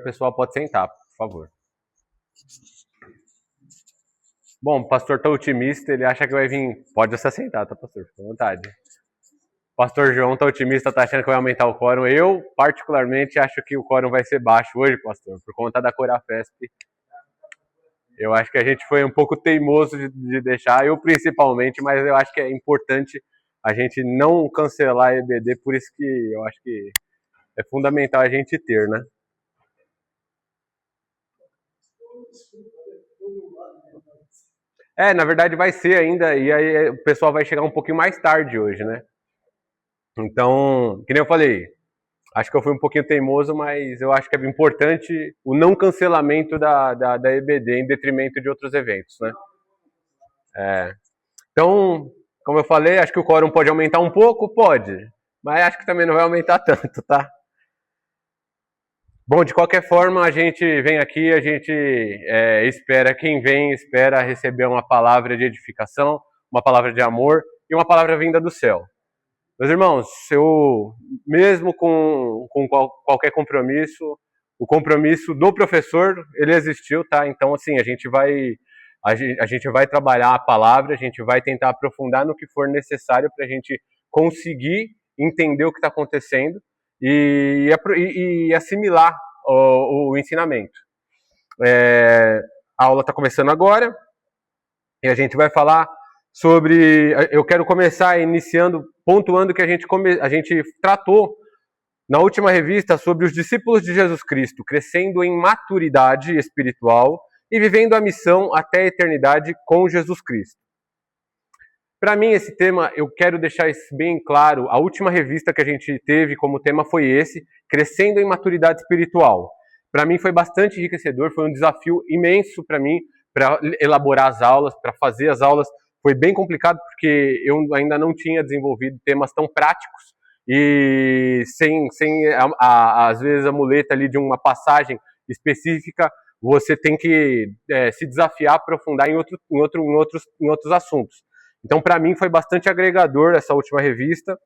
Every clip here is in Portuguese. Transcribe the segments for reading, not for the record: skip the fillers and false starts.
O pessoal pode sentar, por favor. Bom, o pastor está otimista, ele acha que vai vir... Pode se assentar, tá, pastor? Fica à vontade. O pastor João está otimista, está achando que vai aumentar o quórum. Eu, particularmente, acho que o quórum vai ser baixo hoje, pastor, por conta da Corafesp. Eu acho que a gente foi um pouco teimoso de deixar, eu principalmente, mas eu acho que é importante a gente não cancelar a EBD, por isso que eu acho que é fundamental a gente ter, né? Na verdade vai ser ainda, e aí o pessoal vai chegar um pouquinho mais tarde hoje, né? Então, que nem eu falei, acho que eu fui um pouquinho teimoso, mas eu acho que é importante o não cancelamento da EBD em detrimento de outros eventos, né? Então, como eu falei, acho que o quórum pode aumentar um pouco? Pode, mas acho que também não vai aumentar tanto, tá? Bom, de qualquer forma, a gente vem aqui, a gente espera, quem vem espera receber uma palavra de edificação, uma palavra de amor e uma palavra vinda do céu. Meus irmãos, eu, mesmo com qualquer compromisso, o compromisso do professor, ele existiu, tá? Então, assim, a gente vai trabalhar a palavra, a gente vai tentar aprofundar no que for necessário para a gente conseguir entender o que está acontecendo e assimilar o ensinamento. A aula está começando agora e a gente vai falar sobre... Eu quero começar pontuando que a gente tratou na última revista sobre os discípulos de Jesus Cristo crescendo em maturidade espiritual e vivendo a missão até a eternidade com Jesus Cristo. Para mim, esse tema, eu quero deixar isso bem claro. A última revista que a gente teve como tema foi esse, Crescendo em Maturidade Espiritual. Para mim foi bastante enriquecedor, foi um desafio imenso para mim, para elaborar as aulas, para fazer as aulas. Foi bem complicado porque eu ainda não tinha desenvolvido temas tão práticos e sem às vezes a muleta ali de uma passagem específica, você tem que se desafiar, aprofundar em outros assuntos. Então, para mim, foi bastante agregador essa última revista.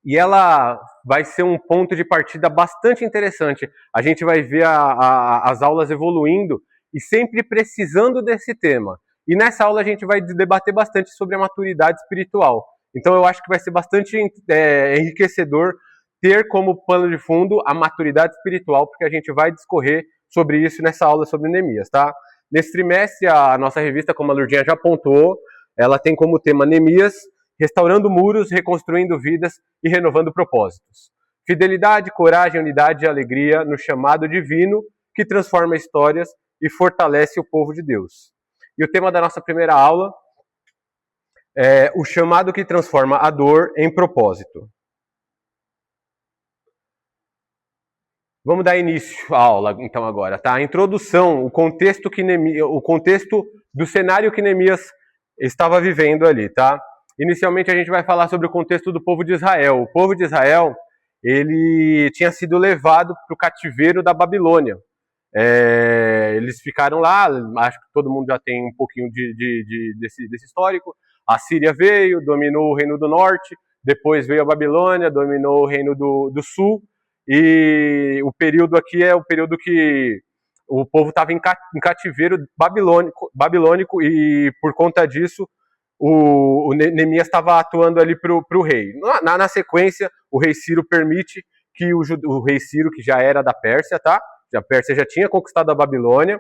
E ela vai ser um ponto de partida bastante interessante. A gente vai ver as aulas evoluindo e sempre precisando desse tema. E nessa aula a gente vai debater bastante sobre a maturidade espiritual. Então eu acho que vai ser bastante enriquecedor ter como pano de fundo a maturidade espiritual, porque a gente vai discorrer sobre isso nessa aula sobre Neemias, tá? Nesse trimestre, a nossa revista, como a Lourdinha já apontou, ela tem como tema Neemias, restaurando muros, reconstruindo vidas e renovando propósitos. Fidelidade, coragem, unidade e alegria no chamado divino que transforma histórias e fortalece o povo de Deus. E o tema da nossa primeira aula é o chamado que transforma a dor em propósito. Vamos dar início à aula, então, agora, tá? A introdução, o contexto do cenário que Neemias estava vivendo ali, tá? Inicialmente, a gente vai falar sobre o contexto do povo de Israel. O povo de Israel, ele tinha sido levado para o cativeiro da Babilônia. Eles ficaram lá, acho que todo mundo já tem um pouquinho desse histórico. A Síria veio, dominou o reino do norte, depois veio a Babilônia, dominou o reino do sul, e o período aqui é o período que o povo estava em cativeiro babilônico, e por conta disso o Neemias estava atuando ali para o rei. Na sequência, o rei Ciro permite que o rei Ciro, que já era da Pérsia, tá? A Pérsia já tinha conquistado a Babilônia,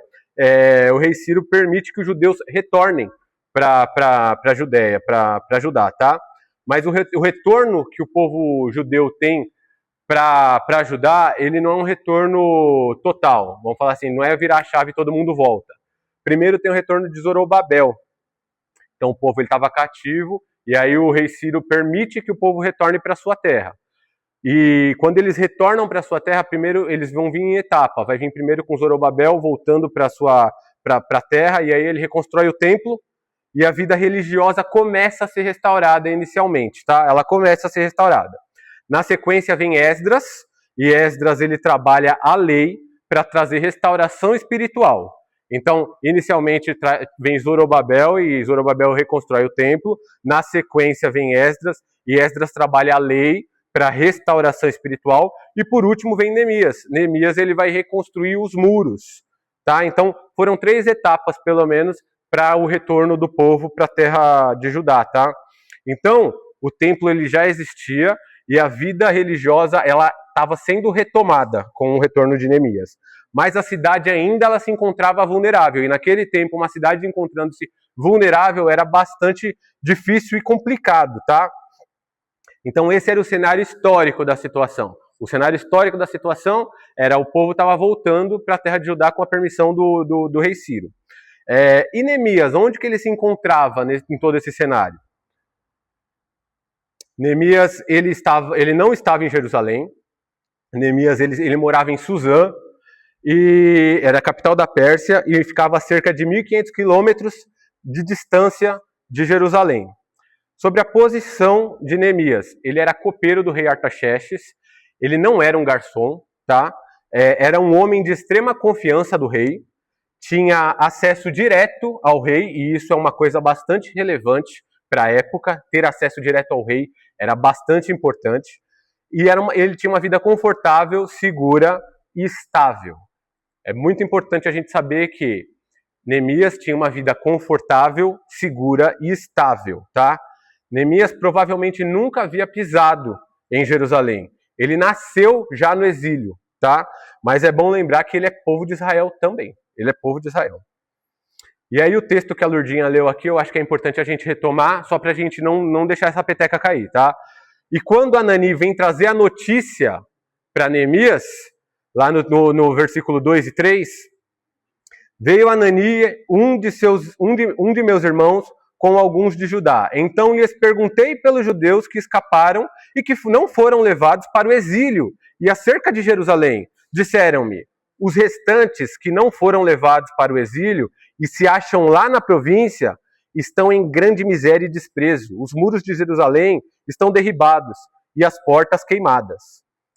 o rei Ciro permite que os judeus retornem para a Judéia, para Judá, tá? Mas o retorno que o povo judeu tem para ajudar, ele não é um retorno total. Vamos falar assim, não é virar a chave e todo mundo volta. Primeiro tem o retorno de Zorobabel. Então o povo estava cativo, e aí o rei Ciro permite que o povo retorne para sua terra. E quando eles retornam para sua terra, primeiro eles vão vir em etapa. Vai vir primeiro com Zorobabel voltando para a terra, e aí ele reconstrói o templo, e a vida religiosa começa a ser restaurada inicialmente, tá? Ela começa a ser restaurada. Na sequência vem Esdras, e Esdras ele trabalha a lei para trazer restauração espiritual. Então, inicialmente vem Zorobabel, e Zorobabel reconstrói o templo. Na sequência vem Esdras, e Esdras trabalha a lei para restauração espiritual. E por último vem Neemias. Neemias ele vai reconstruir os muros. Tá? Então foram 3 etapas, pelo menos, para o retorno do povo para a terra de Judá. Tá? Então o templo ele já existia e a vida religiosa ela estava sendo retomada com o retorno de Neemias. Mas a cidade ainda ela se encontrava vulnerável. E naquele tempo, uma cidade encontrando-se vulnerável era bastante difícil e complicado, tá? Então esse era o cenário histórico da situação. O cenário histórico da situação era o povo estava voltando para a terra de Judá com a permissão do rei Ciro. E Neemias, onde que ele se encontrava em todo esse cenário? Neemias, ele não estava em Jerusalém. Neemias, ele morava em Suzã, e era a capital da Pérsia, e ficava a cerca de 1.500 quilômetros de distância de Jerusalém. Sobre a posição de Neemias, ele era copeiro do rei Artaxerxes, ele não era um garçom, tá? Era um homem de extrema confiança do rei, tinha acesso direto ao rei, e isso é uma coisa bastante relevante para a época, ter acesso direto ao rei era bastante importante, e ele tinha uma vida confortável, segura e estável. É muito importante a gente saber que Neemias tinha uma vida confortável, segura e estável, tá? Neemias provavelmente nunca havia pisado em Jerusalém. Ele nasceu já no exílio, tá? Mas é bom lembrar que ele é povo de Israel também. Ele é povo de Israel. E aí o texto que a Lurdinha leu aqui, eu acho que é importante a gente retomar, só para a gente não deixar essa peteca cair, tá? E quando Anani vem trazer a notícia para Neemias, lá no versículo 2 e 3, veio Anani, um de meus irmãos, com alguns de Judá. Então lhes perguntei pelos judeus que escaparam e que não foram levados para o exílio e acerca de Jerusalém. Disseram-me, os restantes que não foram levados para o exílio e se acham lá na província estão em grande miséria e desprezo. Os muros de Jerusalém estão derribados e as portas queimadas.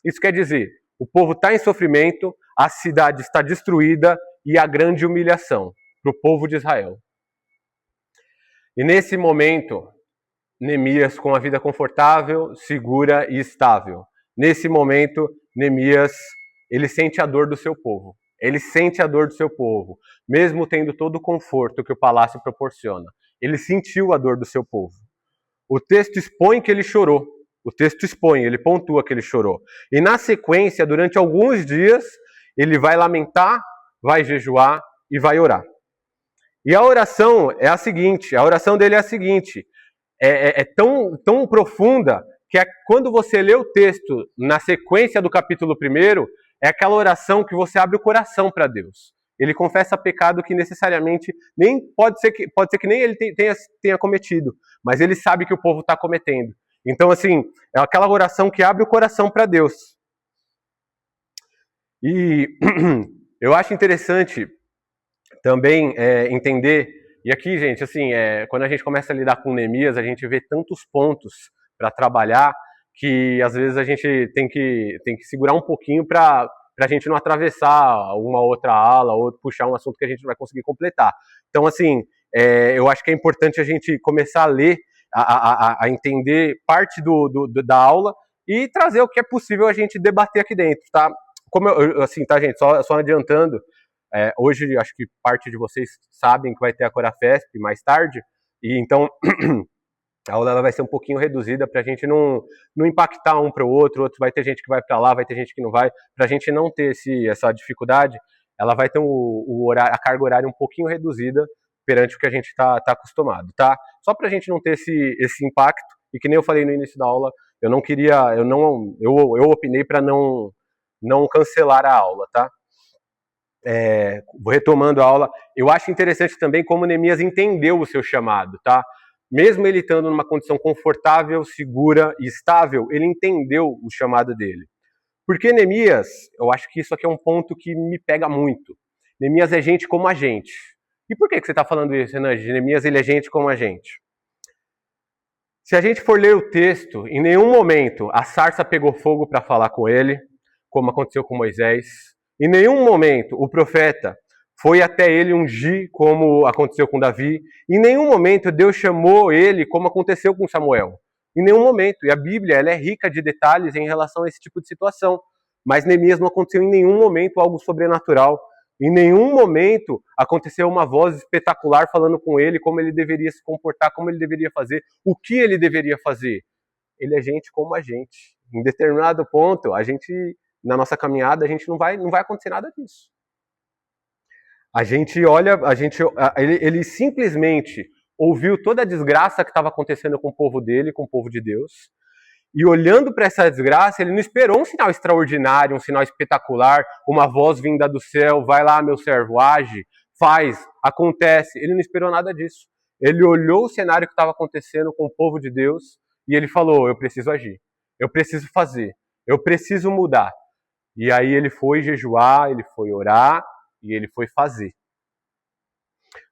Isso quer dizer, o povo está em sofrimento, a cidade está destruída e há grande humilhação para o povo de Israel. E nesse momento, Neemias, com a vida confortável, segura e estável. Nesse momento, Neemias, ele sente a dor do seu povo. Ele sente a dor do seu povo, mesmo tendo todo o conforto que o palácio proporciona. Ele sentiu a dor do seu povo. O texto expõe que ele chorou. O texto expõe, ele pontua que ele chorou. E na sequência, durante alguns dias, ele vai lamentar, vai jejuar e vai orar. E a oração é a seguinte, a oração dele é a seguinte, é tão profunda que quando você lê o texto na sequência do capítulo 1, é aquela oração que você abre o coração para Deus. Ele confessa pecado que necessariamente nem pode ser que nem ele tenha cometido, mas ele sabe que o povo está cometendo. Então, assim, é aquela oração que abre o coração para Deus. E eu acho interessante também entender, e aqui, gente, assim, quando a gente começa a lidar com Neemias, a gente vê tantos pontos para trabalhar que às vezes a gente tem que segurar um pouquinho para a gente não atravessar uma outra ala ou puxar um assunto que a gente não vai conseguir completar. Então, assim, eu acho que é importante a gente começar a ler, a entender parte da aula e trazer o que é possível a gente debater aqui dentro, tá? Assim, tá, gente, só adiantando, hoje acho que parte de vocês sabem que vai ter a Corafesp mais tarde, e então a aula ela vai ser um pouquinho reduzida para a gente não impactar um para o outro vai ter gente que vai para lá, vai ter gente que não vai, para a gente não ter essa dificuldade, ela vai ter a carga horária um pouquinho reduzida perante o que a gente está acostumado, tá? Só para a gente não ter esse impacto, e que nem eu falei no início da aula, eu opinei para não cancelar a aula, tá? Retomando a aula, eu acho interessante também como Neemias entendeu o seu chamado, tá? Mesmo ele estando numa condição confortável, segura e estável, ele entendeu o chamado dele. Porque Neemias, eu acho que isso aqui é um ponto que me pega muito. Neemias é gente como a gente. E por que você está falando isso, Renan? Neemias ele é gente como a gente. Se a gente for ler o texto, em nenhum momento a sarça pegou fogo para falar com ele, como aconteceu com Moisés. Em nenhum momento o profeta foi até ele ungir, como aconteceu com Davi. Em nenhum momento Deus chamou ele, como aconteceu com Samuel. Em nenhum momento. E a Bíblia, ela é rica de detalhes em relação a esse tipo de situação. Mas Neemias não aconteceu em nenhum momento algo sobrenatural. Em nenhum momento aconteceu uma voz espetacular falando com ele como ele deveria se comportar, como ele deveria fazer, o que ele deveria fazer. Ele é gente como a gente. Em determinado ponto, a gente, na nossa caminhada, a gente não vai acontecer nada disso. A gente olha, ele simplesmente ouviu toda a desgraça que estava acontecendo com o povo dele, com o povo de Deus, e olhando para essa desgraça, ele não esperou um sinal extraordinário, um sinal espetacular, uma voz vinda do céu, vai lá, meu servo, age, faz, acontece. Ele não esperou nada disso. Ele olhou o cenário que estava acontecendo com o povo de Deus e ele falou, eu preciso agir, eu preciso fazer, eu preciso mudar. E aí ele foi jejuar, ele foi orar e ele foi fazer.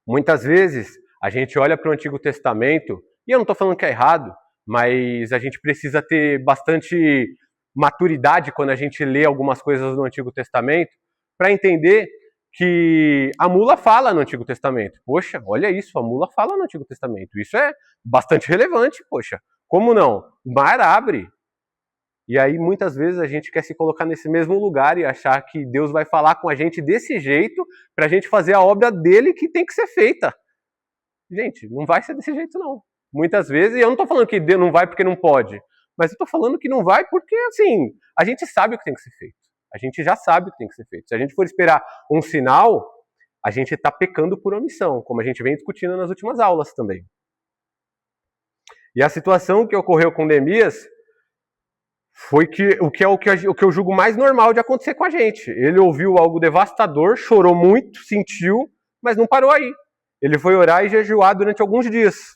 Muitas vezes a gente olha para o Antigo Testamento, e eu não estou falando que é errado, mas a gente precisa ter bastante maturidade quando a gente lê algumas coisas do Antigo Testamento para entender que a mula fala no Antigo Testamento. Poxa, olha isso, a mula fala no Antigo Testamento. Isso é bastante relevante, poxa. Como não? O mar abre. E aí muitas vezes a gente quer se colocar nesse mesmo lugar e achar que Deus vai falar com a gente desse jeito para a gente fazer a obra dele que tem que ser feita. Gente, não vai ser desse jeito não. Muitas vezes, e eu não estou falando que Deus não vai porque não pode, mas eu estou falando que não vai porque, assim, a gente sabe o que tem que ser feito. A gente já sabe o que tem que ser feito. Se a gente for esperar um sinal, a gente está pecando por omissão, como a gente vem discutindo nas últimas aulas também. E a situação que ocorreu com Neemias foi o que eu julgo mais normal de acontecer com a gente. Ele ouviu algo devastador, chorou muito, sentiu, mas não parou aí. Ele foi orar e jejuar durante alguns dias.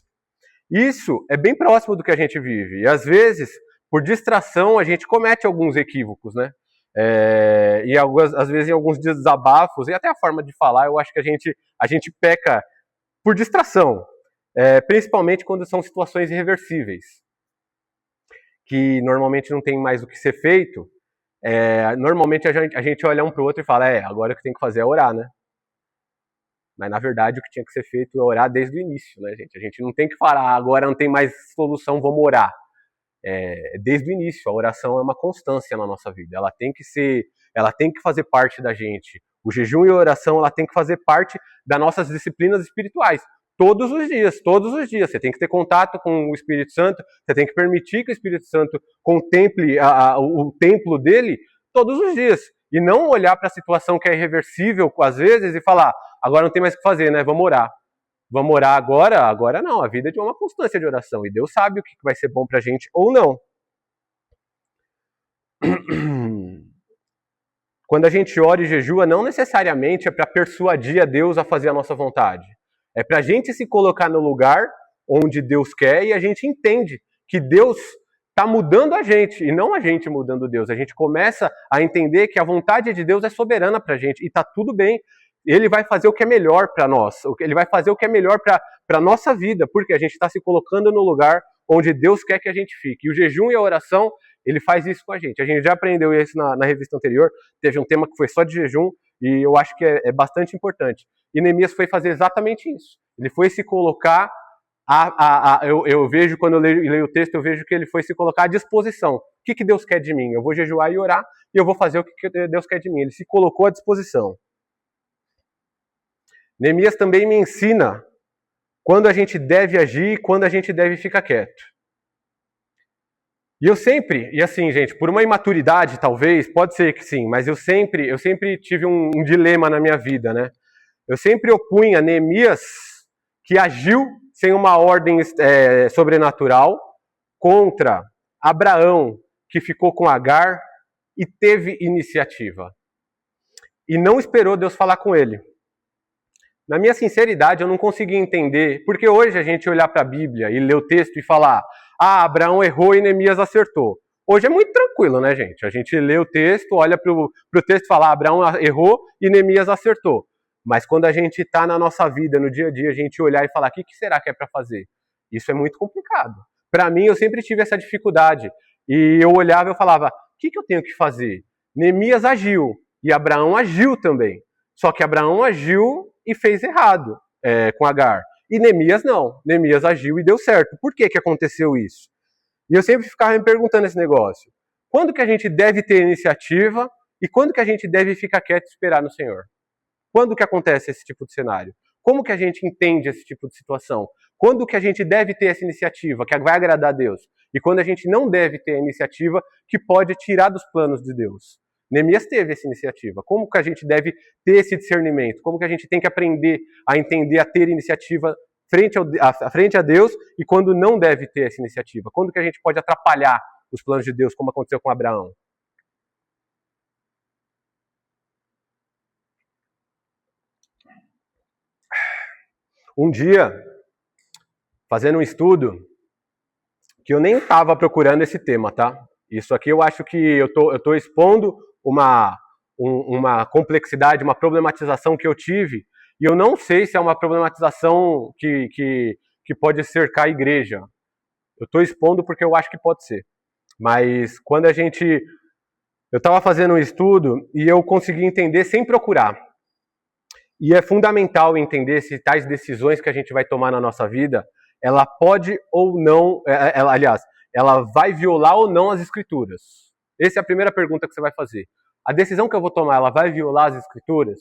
Isso é bem próximo do que a gente vive. E às vezes, por distração, a gente comete alguns equívocos, né? E às vezes em alguns desabafos, e até a forma de falar, eu acho que a gente peca por distração. Principalmente quando são situações irreversíveis, que normalmente não tem mais o que ser feito. Normalmente a gente olha um para o outro e fala, agora o que tem que fazer é orar, né? Mas, na verdade, o que tinha que ser feito é orar desde o início, né, gente? A gente não tem que falar, agora não tem mais solução, vamos orar. Desde o início, a oração é uma constância na nossa vida. Ela tem que fazer parte da gente. O jejum e a oração, ela tem que fazer parte das nossas disciplinas espirituais. Todos os dias, todos os dias. Você tem que ter contato com o Espírito Santo, você tem que permitir que o Espírito Santo contemple o templo dele todos os dias. E não olhar para a situação que é irreversível, às vezes, e falar, agora não tem mais o que fazer, né? Vamos orar. Vamos orar agora? Agora não. A vida é de uma constância de oração. E Deus sabe o que vai ser bom pra gente ou não. Quando a gente ora e jejua, não necessariamente é para persuadir a Deus a fazer a nossa vontade. É para a gente se colocar no lugar onde Deus quer e a gente entende que Deus está mudando a gente e não a gente mudando Deus. A gente começa a entender que a vontade de Deus é soberana para a gente e está tudo bem. Ele vai fazer o que é melhor para nós. Ele vai fazer o que é melhor para a nossa vida, porque a gente está se colocando no lugar onde Deus quer que a gente fique. E o jejum e a oração, ele faz isso com a gente. A gente já aprendeu isso na revista anterior. Teve um tema que foi só de jejum e eu acho que é bastante importante. E Neemias foi fazer exatamente isso. Ele foi se colocar eu vejo, quando eu leio o texto, eu vejo que ele foi se colocar à disposição. O que Deus quer de mim? Eu vou jejuar e orar e eu vou fazer o que Deus quer de mim. Ele se colocou à disposição. Neemias também me ensina quando a gente deve agir e quando a gente deve ficar quieto. E assim, gente, por uma imaturidade, talvez, pode ser que sim, mas eu sempre tive um dilema na minha vida, né? Eu sempre opunha Neemias, que agiu sem uma ordem sobrenatural, contra Abraão, que ficou com Agar e teve iniciativa. E não esperou Deus falar com ele. Na minha sinceridade, eu não consegui entender, porque hoje a gente olhar para a Bíblia e ler o texto e falar, Abraão errou e Neemias acertou. Hoje é muito tranquilo, né, gente? A gente lê o texto, olha para o texto e fala, Abraão errou e Neemias acertou. Mas quando a gente está na nossa vida, no dia a dia, a gente olhar e falar, o que será que é para fazer? Isso é muito complicado. Para mim, eu sempre tive essa dificuldade. E eu olhava e eu falava, o que eu tenho que fazer? Neemias agiu e Abraão agiu também. Só que Abraão agiu e fez errado com Agar. E Neemias não. Neemias agiu e deu certo. Por que aconteceu isso? E eu sempre ficava me perguntando esse negócio. Quando que a gente deve ter iniciativa e quando que a gente deve ficar quieto e esperar no Senhor? Quando que acontece esse tipo de cenário? Como que a gente entende esse tipo de situação? Quando que a gente deve ter essa iniciativa que vai agradar a Deus? E quando a gente não deve ter a iniciativa que pode tirar dos planos de Deus? Neemias teve essa iniciativa. Como que a gente deve ter esse discernimento? Como que a gente tem que aprender a entender, a ter iniciativa frente a Deus e quando não deve ter essa iniciativa? Quando que a gente pode atrapalhar os planos de Deus, como aconteceu com Abraão? Um dia, fazendo um estudo, que eu nem estava procurando esse tema, tá? Isso aqui eu acho que eu tô expondo uma complexidade, uma problematização que eu tive, e eu não sei se é uma problematização que pode cercar a igreja. Eu estou expondo porque eu acho que pode ser. Mas quando eu estava fazendo um estudo e eu consegui entender sem procurar. E é fundamental entender se tais decisões que a gente vai tomar na nossa vida, ela pode ou não, ela vai violar ou não as escrituras. Essa é a primeira pergunta que você vai fazer. A decisão que eu vou tomar, ela vai violar as escrituras?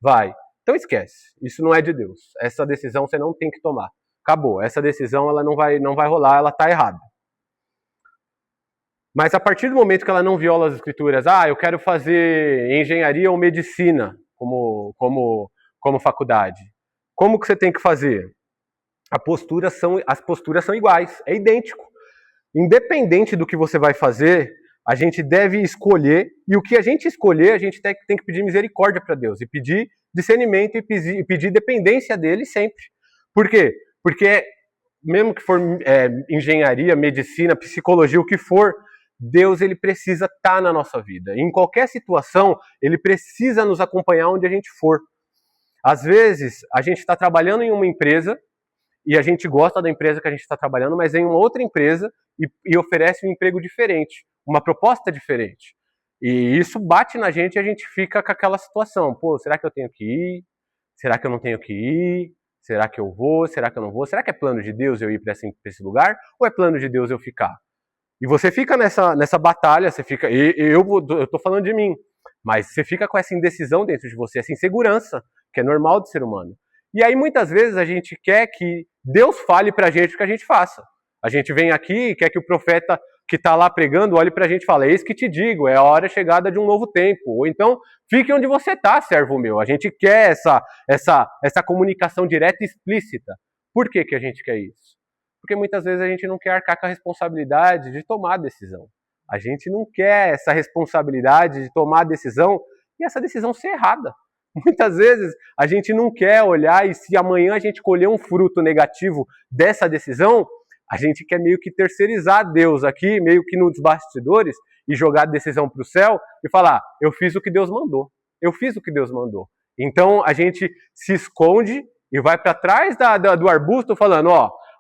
Vai. Então esquece. Isso não é de Deus. Essa decisão você não tem que tomar. Acabou. Essa decisão ela não vai rolar, ela está errada. Mas a partir do momento que ela não viola as escrituras, eu quero fazer engenharia ou medicina como faculdade. Como que você tem que fazer? As posturas são iguais, é idêntico. Independente do que você vai fazer, a gente deve escolher, e o que a gente escolher, a gente tem que pedir misericórdia para Deus, e pedir discernimento, e pedir dependência dele sempre. Por quê? Porque mesmo que for engenharia, medicina, psicologia, o que for, Deus ele precisa estar na nossa vida. Em qualquer situação, ele precisa nos acompanhar onde a gente for. Às vezes, a gente está trabalhando em uma empresa e a gente gosta da empresa que a gente está trabalhando, mas é em uma outra empresa e oferece um emprego diferente, uma proposta diferente. E isso bate na gente e a gente fica com aquela situação. Pô, será que eu tenho que ir? Será que eu não tenho que ir? Será que eu vou? Será que eu não vou? Será que é plano de Deus eu ir para esse lugar? Ou é plano de Deus eu ficar? E você fica nessa batalha, você fica... Eu tô falando de mim, mas você fica com essa indecisão dentro de você, essa insegurança, que é normal do ser humano. E aí muitas vezes a gente quer que Deus fale pra gente o que a gente faça. A gente vem aqui e quer que o profeta que está lá pregando olhe pra gente e fale: eis que te digo, é a hora chegada de um novo tempo. Ou então, fique onde você está, servo meu. A gente quer essa comunicação direta e explícita. Por que a gente quer isso? Porque muitas vezes a gente não quer arcar com a responsabilidade de tomar a decisão. A gente não quer essa responsabilidade de tomar a decisão e essa decisão ser errada. Muitas vezes a gente não quer olhar e se amanhã a gente colher um fruto negativo dessa decisão, a gente quer meio que terceirizar Deus aqui, meio que nos bastidores, e jogar a decisão para o céu e falar: eu fiz o que Deus mandou. Eu fiz o que Deus mandou. Então a gente se esconde e vai para trás do arbusto falando: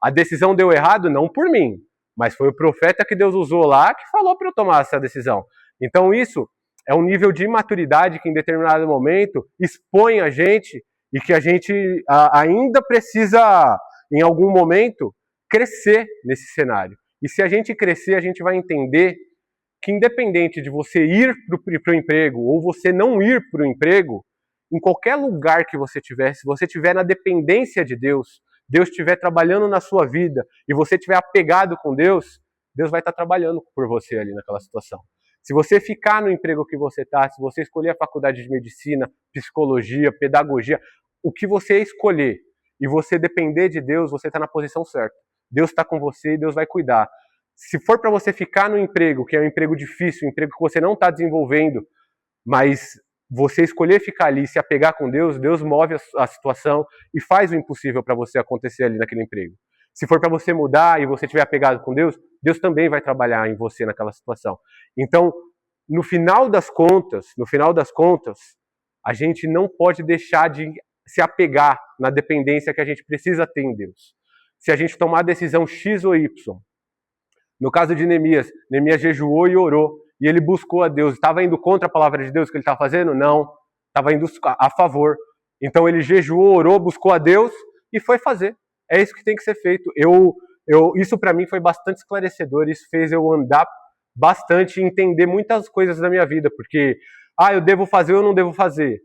a decisão deu errado não por mim, mas foi o profeta que Deus usou lá que falou para eu tomar essa decisão. Então isso é um nível de imaturidade que em determinado momento expõe a gente e que a gente ainda precisa, em algum momento, crescer nesse cenário. E se a gente crescer, a gente vai entender que independente de você ir para o emprego ou você não ir para o emprego, em qualquer lugar que você estiver, se você estiver na dependência de Deus, Deus estiver trabalhando na sua vida e você estiver apegado com Deus, Deus vai estar trabalhando por você ali naquela situação. Se você ficar no emprego que você está, se você escolher a faculdade de medicina, psicologia, pedagogia, o que você escolher e você depender de Deus, você está na posição certa. Deus está com você e Deus vai cuidar. Se for para você ficar no emprego, que é um emprego difícil, um emprego que você não está desenvolvendo, mas você escolher ficar ali e se apegar com Deus, Deus move a situação e faz o impossível para você acontecer ali naquele emprego. Se for para você mudar e você estiver apegado com Deus, Deus também vai trabalhar em você naquela situação. Então, no final das contas, a gente não pode deixar de se apegar na dependência que a gente precisa ter em Deus. Se a gente tomar a decisão X ou Y, no caso de Neemias jejuou e orou, e ele buscou a Deus. Estava indo contra a palavra de Deus que ele estava fazendo? Não. Estava indo a favor. Então ele jejuou, orou, buscou a Deus e foi fazer. É isso que tem que ser feito. isso para mim foi bastante esclarecedor, isso fez eu andar bastante e entender muitas coisas da minha vida, porque, eu devo fazer ou eu não devo fazer.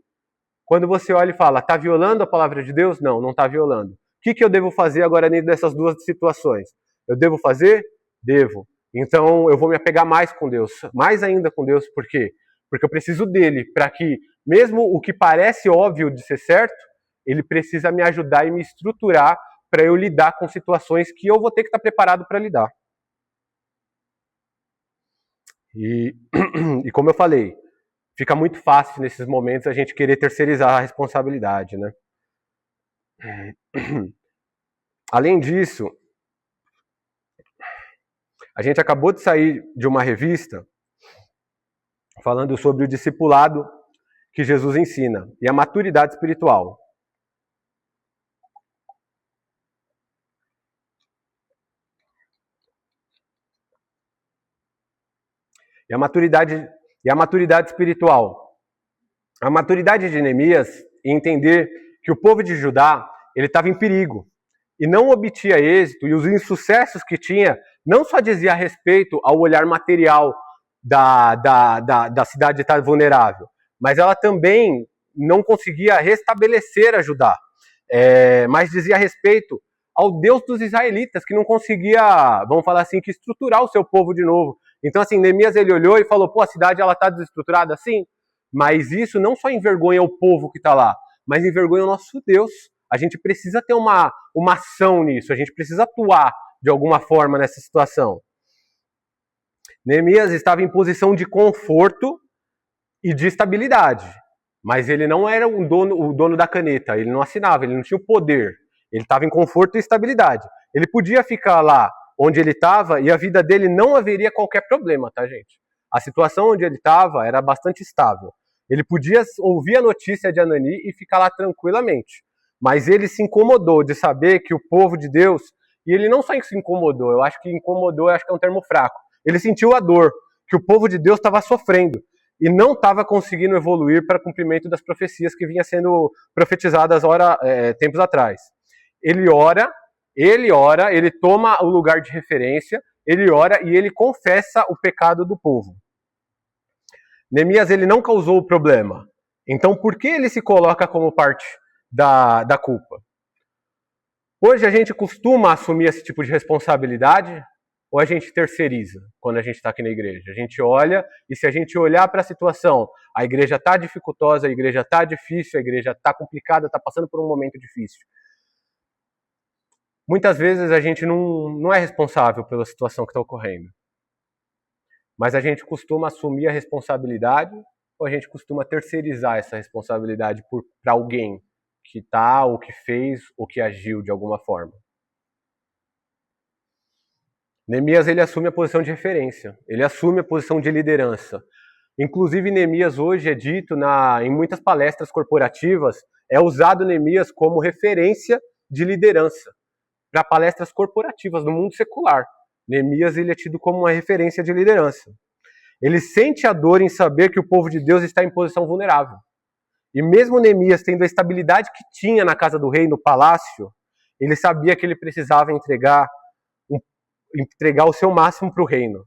Quando você olha e fala, está violando a palavra de Deus? Não, não está violando. O que eu devo fazer agora dessas duas situações? Eu devo fazer? Devo. Então eu vou me apegar mais com Deus, mais ainda com Deus, por quê? Porque eu preciso dele, para que, mesmo o que parece óbvio de ser certo, ele precisa me ajudar e me estruturar para eu lidar com situações que eu vou ter que estar preparado para lidar. E como eu falei, fica muito fácil nesses momentos a gente querer terceirizar a responsabilidade, né? Além disso, a gente acabou de sair de uma revista falando sobre o discipulado que Jesus ensina e a maturidade espiritual. E a maturidade espiritual. A maturidade de Neemias em entender que o povo de Judá ele estava em perigo e não obtinha êxito, e os insucessos que tinha não só dizia a respeito ao olhar material da cidade estar vulnerável, mas ela também não conseguia restabelecer a Judá, mas dizia a respeito ao Deus dos israelitas, que não conseguia, vamos falar assim, que estruturar o seu povo de novo. Então, assim, Neemias ele olhou e falou, a cidade ela está desestruturada, sim, mas isso não só envergonha o povo que está lá, mas envergonha o nosso Deus. A gente precisa ter uma ação nisso, a gente precisa atuar de alguma forma nessa situação. Neemias estava em posição de conforto e de estabilidade, mas ele não era o dono da caneta, ele não assinava, ele não tinha o poder, ele estava em conforto e estabilidade. Ele podia ficar lá onde ele estava e a vida dele não haveria qualquer problema, tá, gente? A situação onde ele estava era bastante estável. Ele podia ouvir a notícia de Anani e ficar lá tranquilamente, mas ele se incomodou de saber que o povo de Deus, e ele não só se incomodou, eu acho que é um termo fraco, ele sentiu a dor, que o povo de Deus estava sofrendo e não estava conseguindo evoluir para cumprimento das profecias que vinham sendo profetizadas tempos atrás. Ele ora, ele toma o lugar de referência, ele ora e ele confessa o pecado do povo. Neemias ele não causou o problema. Então por que ele se coloca como parte da culpa? Hoje a gente costuma assumir esse tipo de responsabilidade ou a gente terceiriza quando a gente está aqui na igreja? A gente olha e se a gente olhar para a situação, a igreja está dificultosa, a igreja está difícil, a igreja está complicada, está passando por um momento difícil. Muitas vezes a gente não é responsável pela situação que está ocorrendo. Mas a gente costuma assumir a responsabilidade ou a gente costuma terceirizar essa responsabilidade para alguém que está, ou que fez, ou que agiu de alguma forma. Neemias ele assume a posição de referência, ele assume a posição de liderança. Inclusive Neemias hoje é dito em muitas palestras corporativas, é usado Neemias como referência de liderança para palestras corporativas no mundo secular. Neemias ele é tido como uma referência de liderança. Ele sente a dor em saber que o povo de Deus está em posição vulnerável. E mesmo Neemias tendo a estabilidade que tinha na casa do rei, no palácio, ele sabia que ele precisava entregar o seu máximo para o reino.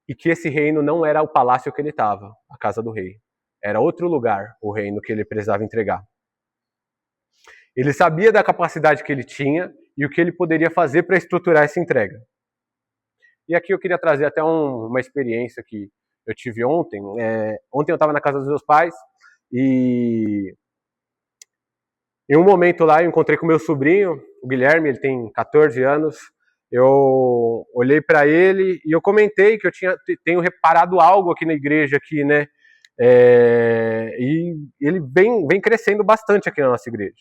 E que esse reino não era o palácio que ele estava, a casa do rei. Era outro lugar, o reino que ele precisava entregar. Ele sabia da capacidade que ele tinha e o que ele poderia fazer para estruturar essa entrega. E aqui eu queria trazer até uma experiência que eu tive ontem. Ontem eu estava na casa dos meus pais e em um momento lá eu encontrei com meu sobrinho, o Guilherme, ele tem 14 anos. Eu olhei para ele e eu comentei que eu tenho reparado algo aqui na igreja, aqui, né? E ele vem crescendo bastante aqui na nossa igreja.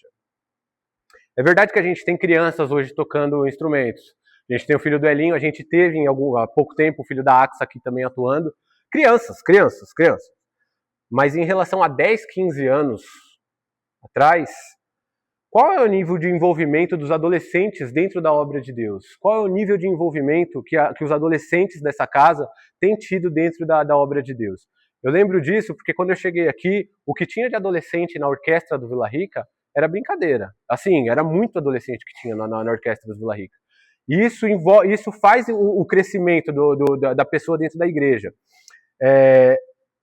É verdade que a gente tem crianças hoje tocando instrumentos. A gente tem o filho do Elinho, a gente teve há pouco tempo o filho da Axa aqui também atuando. Crianças. Mas em relação a 10, 15 anos atrás, qual é o nível de envolvimento dos adolescentes dentro da obra de Deus? Qual é o nível de envolvimento que os adolescentes dessa casa têm tido dentro da obra de Deus? Eu lembro disso porque quando eu cheguei aqui, o que tinha de adolescente na orquestra do Vila Rica era brincadeira. Assim, era muito adolescente que tinha na orquestra do Vila Rica. E isso faz o crescimento da pessoa dentro da igreja.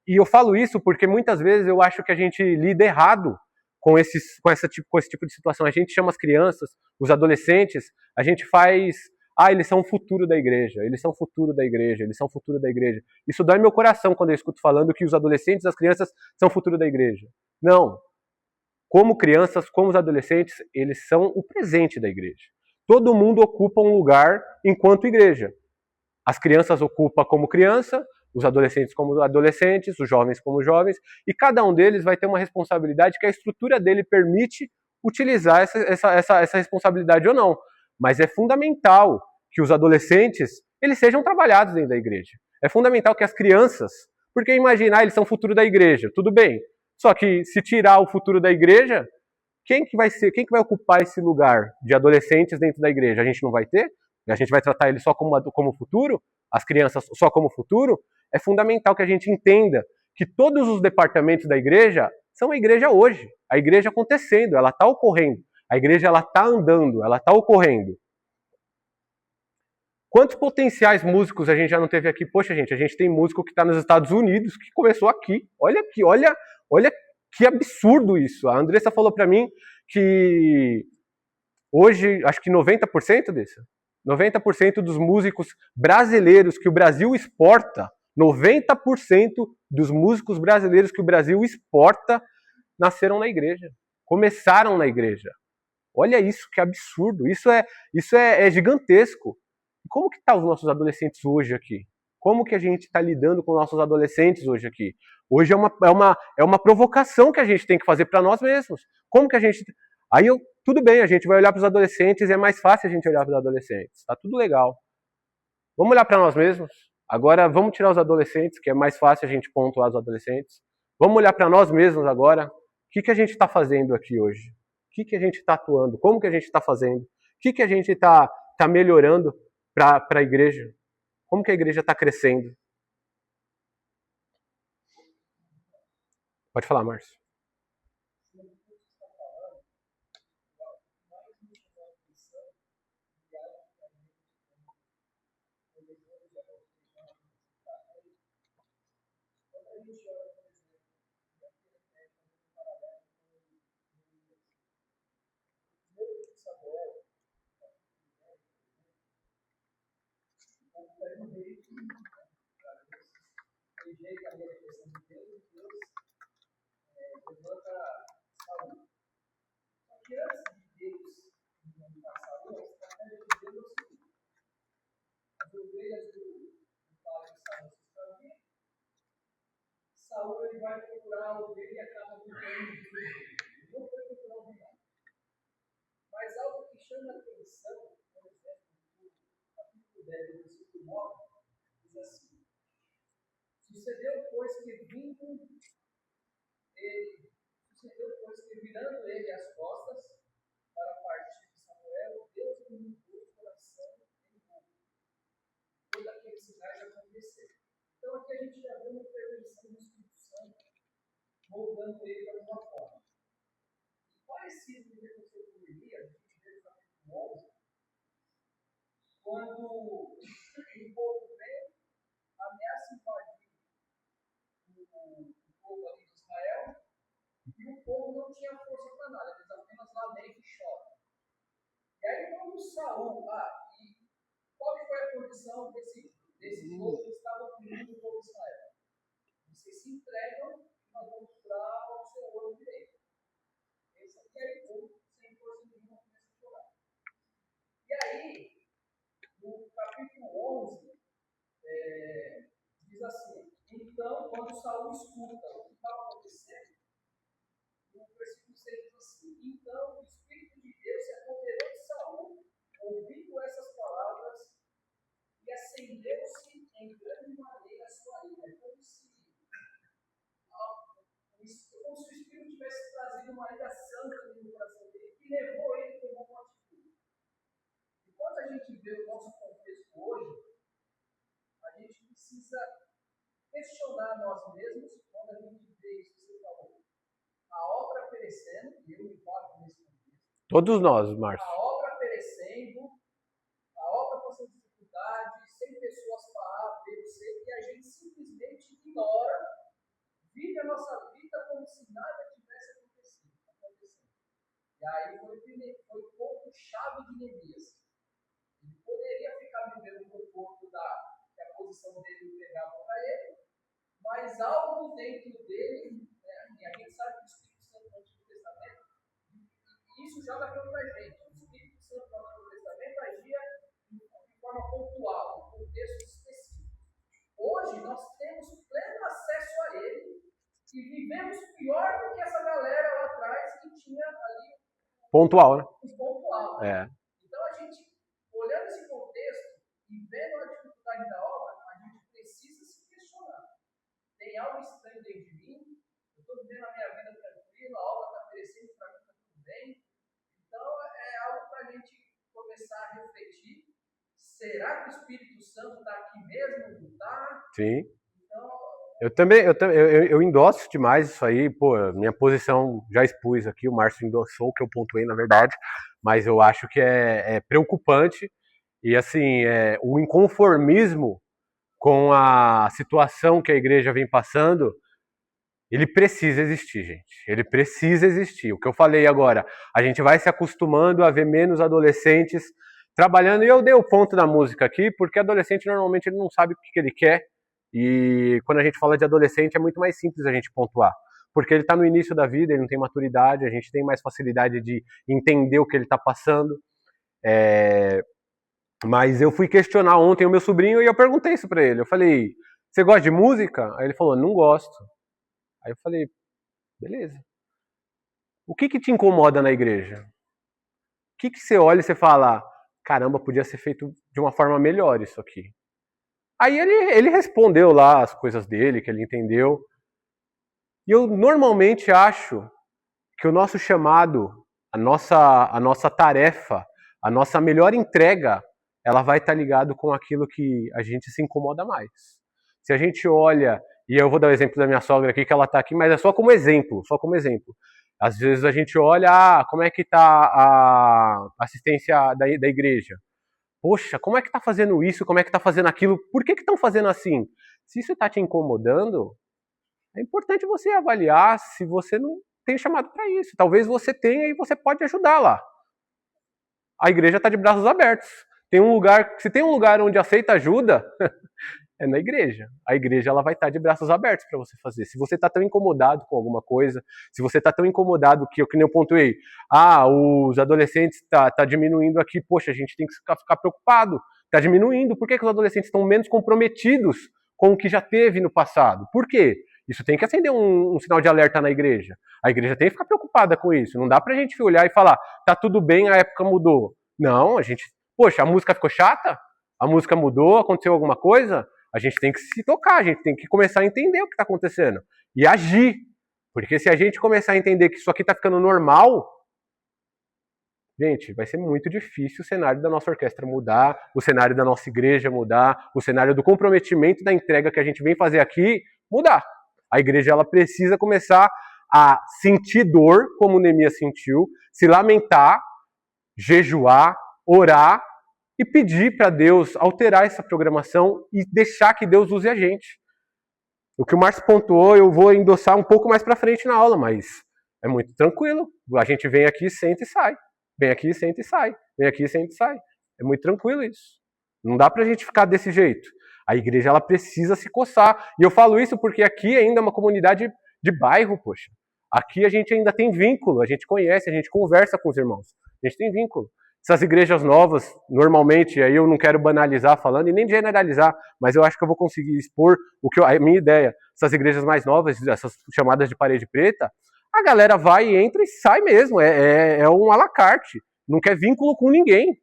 E eu falo isso porque muitas vezes eu acho que a gente lida errado com esse tipo de situação. A gente chama as crianças, os adolescentes, a gente faz... eles são o futuro da igreja, eles são o futuro da igreja, eles são o futuro da igreja. Isso dói meu coração quando eu escuto falando que os adolescentes, as crianças, são o futuro da igreja. Não. Como crianças, como os adolescentes, eles são o presente da igreja. Todo mundo ocupa um lugar enquanto igreja. As crianças ocupam como criança, os adolescentes como adolescentes, os jovens como jovens, e cada um deles vai ter uma responsabilidade que a estrutura dele permite utilizar essa responsabilidade ou não. Mas é fundamental que os adolescentes eles sejam trabalhados dentro da igreja. É fundamental que as crianças, porque imaginar eles são o futuro da igreja, tudo bem. Só que se tirar o futuro da igreja, quem que vai ocupar esse lugar de adolescentes dentro da igreja? A gente não vai ter? A gente vai tratar eles só como futuro? As crianças só como futuro? É fundamental que a gente entenda que todos os departamentos da igreja são a igreja hoje. A igreja acontecendo, ela está ocorrendo. A igreja ela está andando, ela está ocorrendo. Quantos potenciais músicos a gente já não teve aqui? Poxa, gente, a gente tem músico que está nos Estados Unidos, que começou aqui. Olha aqui, olha que absurdo isso. A Andressa falou para mim que hoje, acho que 90% disso, 90% dos músicos brasileiros que o Brasil exporta, 90% dos músicos brasileiros que o Brasil exporta nasceram na igreja, começaram na igreja. Olha isso, que absurdo. Isso é gigantesco. Como que estão os nossos adolescentes hoje aqui? Como que a gente está lidando com os nossos adolescentes hoje aqui? Hoje é uma provocação que a gente tem que fazer para nós mesmos. Como que a gente... tudo bem, a gente vai olhar para os adolescentes, é mais fácil a gente olhar para os adolescentes. Tá tudo legal. Vamos olhar para nós mesmos? Agora vamos tirar os adolescentes, que é mais fácil a gente pontuar os adolescentes. Vamos olhar para nós mesmos agora. O que a gente está fazendo aqui hoje? O que a gente está atuando? Como que a gente está fazendo? O que a gente está melhorando para a igreja? Como que a igreja está crescendo? Pode falar, Márcio. Saúl ele vai procurar o dele e acaba mudando de tudo. Não foi procurar o rival. Mas algo que chama a atenção, por exemplo, no capítulo 10, versículo 9, diz assim: sucedeu, pois, que virando ele as costas para partir de Samuel, Deus lhe mudou o coração em pouco. Todos aqueles sinais aconteceram. Então aqui a gente já vê uma intervenção do Espírito Santo moldando ele de alguma forma. E parecido com o que aconteceu com Elias, a gente vê no capítulo 11, quando o povo vem, ameaça invadir o povo ali de Israel, e o povo não tinha força para nada, eles apenas lamentam e choram. E aí quando Saúl, e qual foi a condição desse povo que estava oprimindo o povo de Israel? Vocês se entregam e nós vamos para o seu olho direito. Esse aqui é o povo sem força nenhuma começa a chorar. E aí, no capítulo 11, diz assim: então, quando Saúl escuta o que estava acontecendo, no versículo 6 diz assim: então o Espírito de Deus se apoderou de Saúl, ouvindo essas palavras, e acendeu-se em grande maneira a sua ira, como se o Espírito tivesse trazido uma ira santa no coração dele, que levou ele a tomar uma atitude. E quando a gente vê o nosso contexto hoje, a gente precisa questionar nós mesmos quando a gente vê isso que você falou. A obra perecendo, e eu me falo nesse contexto. Todos nós, Márcio. A obra perecendo, a ignora, vive a nossa vida como se nada tivesse acontecido. E aí foi o ponto-chave de Neemias. Ele poderia ficar vivendo no conforto que a posição dele pegava para ele, mas algo dentro dele, né, e a gente sabe que o Espírito Santo no Antigo Testamento, e isso já dá para a gente, o Espírito Santo no Antigo Testamento agia de forma pontual, em contextos específicos. Hoje nós temos pleno acesso a ele e vivemos pior do que essa galera lá atrás que tinha ali pontual, né? Pontual. É. Então a gente, olhando esse contexto e vendo a dificuldade da obra, a gente precisa se questionar. Tem algo estranho dentro de mim? Eu estou vivendo a minha vida tranquila, a obra está aparecendo para mim, está tudo bem? Então é algo para a gente começar a refletir. Será que o Espírito Santo está aqui mesmo? Não está? Sim. Então, eu endosso demais isso aí, pô, minha posição já expus aqui, o Márcio endossou, que eu pontuei na verdade, mas eu acho que é preocupante e assim, o inconformismo com a situação que a igreja vem passando, ele precisa existir, gente, ele precisa existir. O que eu falei agora, a gente vai se acostumando a ver menos adolescentes trabalhando, e eu dei o ponto da música aqui, porque adolescente normalmente ele não sabe o que ele quer, e quando a gente fala de adolescente é muito mais simples a gente pontuar, porque ele está no início da vida, ele não tem maturidade, a gente tem mais facilidade de entender o que ele está passando. Mas eu fui questionar ontem o meu sobrinho e eu perguntei isso para ele. Eu falei, você gosta de música? Aí ele falou, não gosto. Aí eu falei, beleza. O que te incomoda na igreja? O que você olha e você fala, caramba, podia ser feito de uma forma melhor isso aqui? Aí ele respondeu lá as coisas dele, que ele entendeu. E eu normalmente acho que o nosso chamado, a nossa tarefa, a nossa melhor entrega, ela vai estar ligado com aquilo que a gente se incomoda mais. Se a gente olha, e eu vou dar o exemplo da minha sogra aqui, que ela está aqui, mas é só como exemplo, só como exemplo. Às vezes a gente olha, como é que está a assistência da igreja? Poxa, como é que está fazendo isso? Como é que está fazendo aquilo? Por que estão fazendo assim? Se isso está te incomodando, é importante você avaliar se você não tem chamado para isso. Talvez você tenha e você pode ajudar lá. A igreja está de braços abertos. Se tem um lugar onde aceita ajuda, é na igreja. A igreja ela vai estar de braços abertos para você fazer. Se você está tão incomodado com alguma coisa, se você está tão incomodado que nem eu pontuei, os adolescentes tá diminuindo aqui, poxa, a gente tem que ficar preocupado. Está diminuindo. Por que os adolescentes estão menos comprometidos com o que já teve no passado? Por quê? Isso tem que acender um sinal de alerta na igreja. A igreja tem que ficar preocupada com isso. Não dá pra gente olhar e falar, tá tudo bem, a época mudou. Não, poxa, a música ficou chata? A música mudou? Aconteceu alguma coisa? A gente tem que se tocar, a gente tem que começar a entender o que está acontecendo e agir. Porque se a gente começar a entender que isso aqui está ficando normal, gente, vai ser muito difícil o cenário da nossa orquestra mudar, o cenário da nossa igreja mudar, o cenário do comprometimento da entrega que a gente vem fazer aqui mudar. A igreja ela precisa começar a sentir dor, como Neemias sentiu, se lamentar, jejuar, orar e pedir para Deus alterar essa programação e deixar que Deus use a gente. O que o Márcio pontuou, eu vou endossar um pouco mais para frente na aula, mas é muito tranquilo. A gente vem aqui, senta e sai. Vem aqui, senta e sai. Vem aqui, senta e sai. É muito tranquilo isso. Não dá para a gente ficar desse jeito. A igreja ela precisa se coçar. E eu falo isso porque aqui ainda é uma comunidade de bairro, poxa. Aqui a gente ainda tem vínculo, a gente conhece, a gente conversa com os irmãos. A gente tem vínculo. Essas igrejas novas, normalmente, aí eu não quero banalizar falando e nem generalizar, mas eu acho que eu vou conseguir expor a minha ideia. Essas igrejas mais novas, essas chamadas de parede preta, a galera vai, entra e sai mesmo. É um à la carte. Não quer vínculo com ninguém.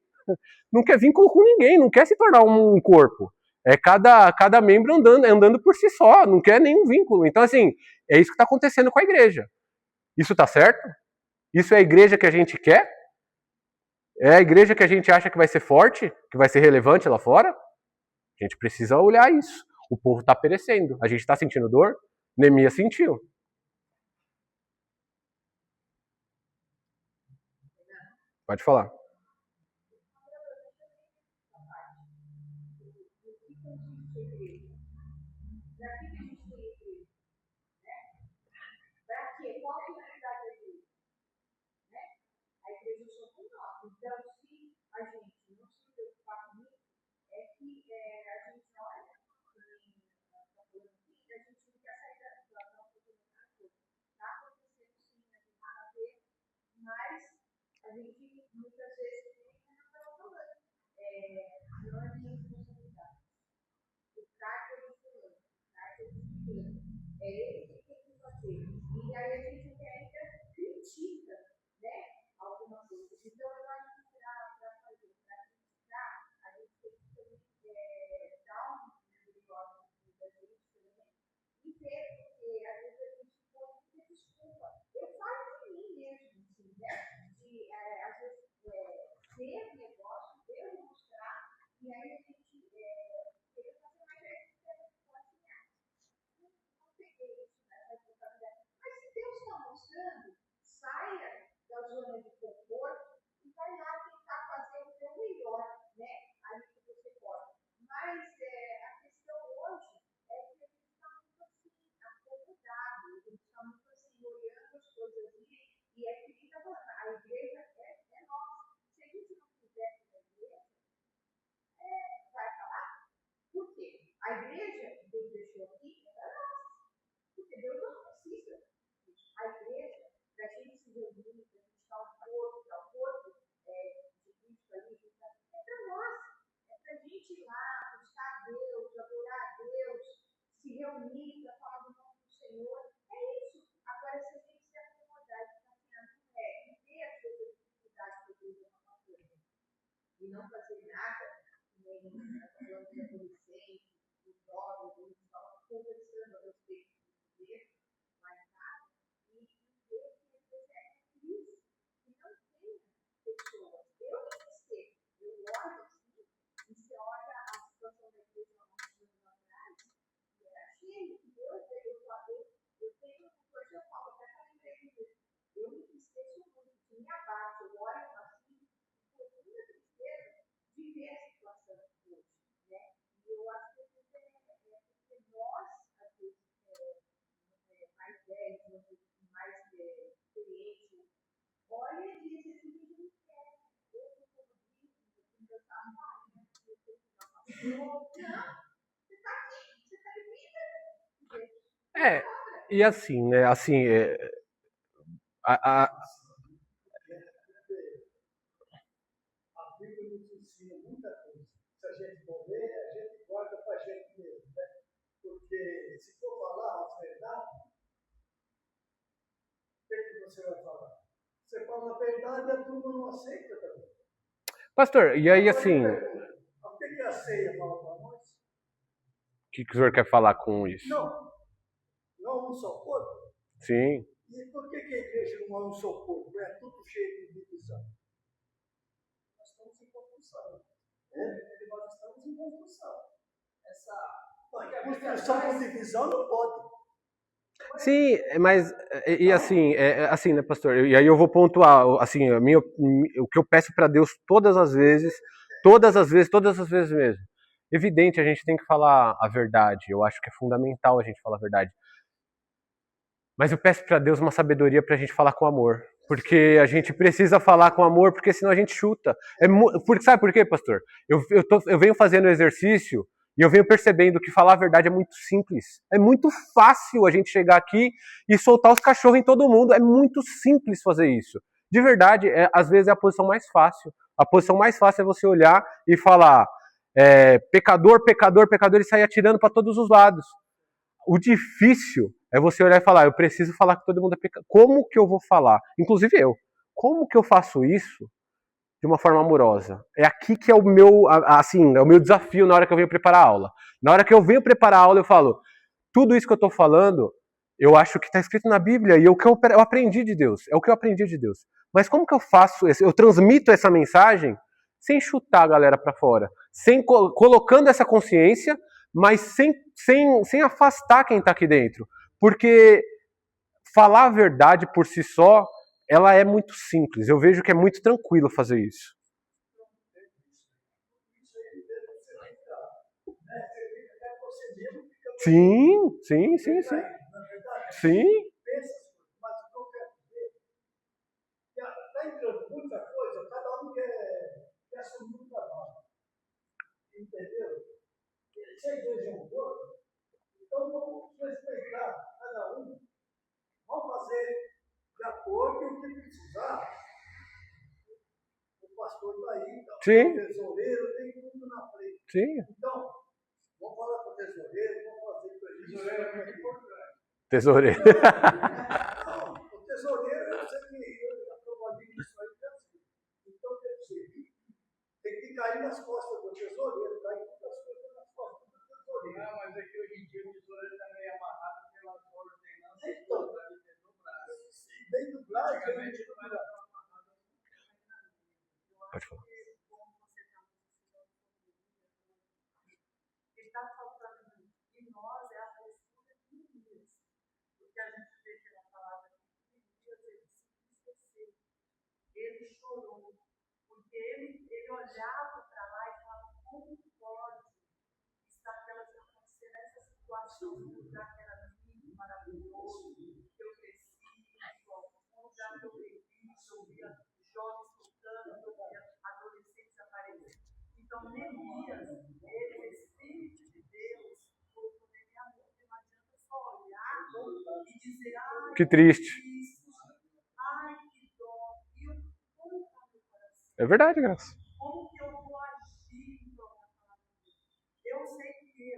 Não quer vínculo com ninguém, não quer se tornar um corpo. É cada membro andando por si só, não quer nenhum vínculo. Então, assim, é isso que está acontecendo com a igreja. Isso está certo? Isso é a igreja que a gente quer? É a igreja que a gente acha que vai ser forte, que vai ser relevante lá fora? A gente precisa olhar isso. O povo está perecendo. A gente está sentindo dor? Neemias sentiu. Pode falar. gente muitas vezes tem a estava falando. Não é minha responsabilidade. O cargo é de fulano, o cargo é de fulano. É ele que tem que fazer. E aí a gente ainda critica, né? Alguma coisa. Então eu acho que para fazer, para criticar, a gente tem que também dar um negócio da gente também e ver, porque às vezes a gente pode ter desculpa. Eu falo de mim mesmo, assim, né? Às vezes ver negócio, ver mostrar, e aí a gente querer fazer mais não peguei isso nessa responsabilidade. Mas se Deus está mostrando, saia da zona de conforto e vai lá tentar fazer o seu melhor, né? Ali que você pode. Mas a questão hoje é que a gente está muito assim, acomodado, a gente está muito assim, olhando as coisas ali, e é que fica falando, a igreja é nossa. Se a gente não fizesse a igreja, vai falar? Por quê? A igreja que Deus deixou aqui é nossa. Porque Deus não precisa disso. A igreja, para a gente se reunir, para a gente estar um corpo de Cristo ali, é para nós. É para a gente ir lá, buscar a Deus, adorar a Deus, se reunir para falar do nome do Senhor. É isso. Agora, se a gente se acomodar e ficar assim, e ter as suas dificuldades que Deus está passando, e não fazer nada, nem falando de adolescente, de jovens, a gente estava conversando a respeito de viver lá em casa, e ver que às vezes é difícil, que não tem pessoas. Eu nem sei, eu olho assim, e você olha a situação da igreja há uns anos atrás, e era cheio, e eu tenho uma coisa, eu falo, até para a igreja, eu me esqueço muito, que me abate, eu olho assim, profunda tristeza de ver a situação hoje, né? E eu acho que porque nós, às vezes, mais velhos, mais experientes, olha e diz assim, que a gente quer. Eu sou como diz, eu estava mal, né? Não, você está aqui, você está em vida. E assim, né? Assim, a, a, A Bíblia nos ensina muita coisa. Se a gente morrer, a gente guarda para a gente mesmo, né? Porque se for falar a verdade, o que você vai falar? Você fala a verdade e a turma não aceita também. pastor, e aí assim, O que a ceia fala para nós? o que o senhor quer falar com isso? Não é um só corpo. Sim. E por que a igreja não é um só corpo? É tudo cheio de divisão. Nós estamos em construção. Nós estamos em construção. Construção com divisão não pode. Sim, mas e assim, né, pastor? E aí eu vou pontuar, assim, o que eu peço para Deus todas as vezes mesmo. Evidente, a gente tem que falar a verdade. Eu acho que é fundamental a gente falar a verdade. Mas eu peço para Deus uma sabedoria para a gente falar com amor. Porque a gente precisa falar com amor, porque senão a gente chuta. Sabe por quê, pastor? Eu venho fazendo exercício e eu venho percebendo que falar a verdade é muito simples. É muito fácil a gente chegar aqui e soltar os cachorros em todo mundo. É muito simples fazer isso. De verdade, às vezes é a posição mais fácil. A posição mais fácil é você olhar e falar pecador, pecador, pecador e sair atirando para todos os lados. O difícil é você olhar e falar, eu preciso falar que todo mundo é pecador. Como que eu vou falar? Inclusive eu. Como que eu faço isso de uma forma amorosa? É aqui que é o meu, assim, é o meu desafio na hora que eu venho preparar a aula. Na hora que eu venho preparar a aula, eu falo, tudo isso que eu estou falando, eu acho que está escrito na Bíblia e é o que eu aprendi de Deus. É o que eu aprendi de Deus. Mas como que eu faço isso? Eu transmito essa mensagem sem chutar a galera para fora, colocando essa consciência, mas sem afastar quem está aqui dentro. Porque falar a verdade por si só, ela é muito simples. Eu vejo que é muito tranquilo fazer isso. Sim. Sim. Mas o que eu quero dizer, está entrando muita coisa, cada um quer assumir um trabalho. Entendeu? Se a igreja é um corpo, então vamos respeitar cada um. Vamos fazer de acordo com o que precisar. Sim, tesoureiro, tem tudo na frente. sim. Então, vamos falar com o tesoureiro, vamos fazer com ele. Tesoureiro é muito importante. Tesoureiro. Não, o tesoureiro, eu sei que eu trabalhei nisso aí, é assim. Então, quer dizer, tem que cair nas costas do tesoureiro, cair todas as coisas nas costas do tesoureiro. Não, mas é que hoje em dia o tesoureiro está meio amarrado pelas ordenanças Então, da Petrobras. bem dublado, Antigamente não era tão amarrado. Pode falar. Está faltando em nós é a postura de Neemias. Porque a gente vê pela palavra que Neemias ele se esqueceu. Ele chorou. Porque ele olhava para lá e falava: como pode estar acontecer essa situação no lugar que era lindo, maravilhoso, que eu cresci, um lugar que eu vivi, que eu via jovens lutando, que eu via adolescentes aparecendo. Então, Neemias, ele, o Espírito de Deus, colocou nele amor, porque não adianta só olhar e dizer: ai, Que triste. ai, que dó, e eu como está meu coração? É verdade, Graça. Como que eu vou agir em prol da palavra de Deus? Eu sei que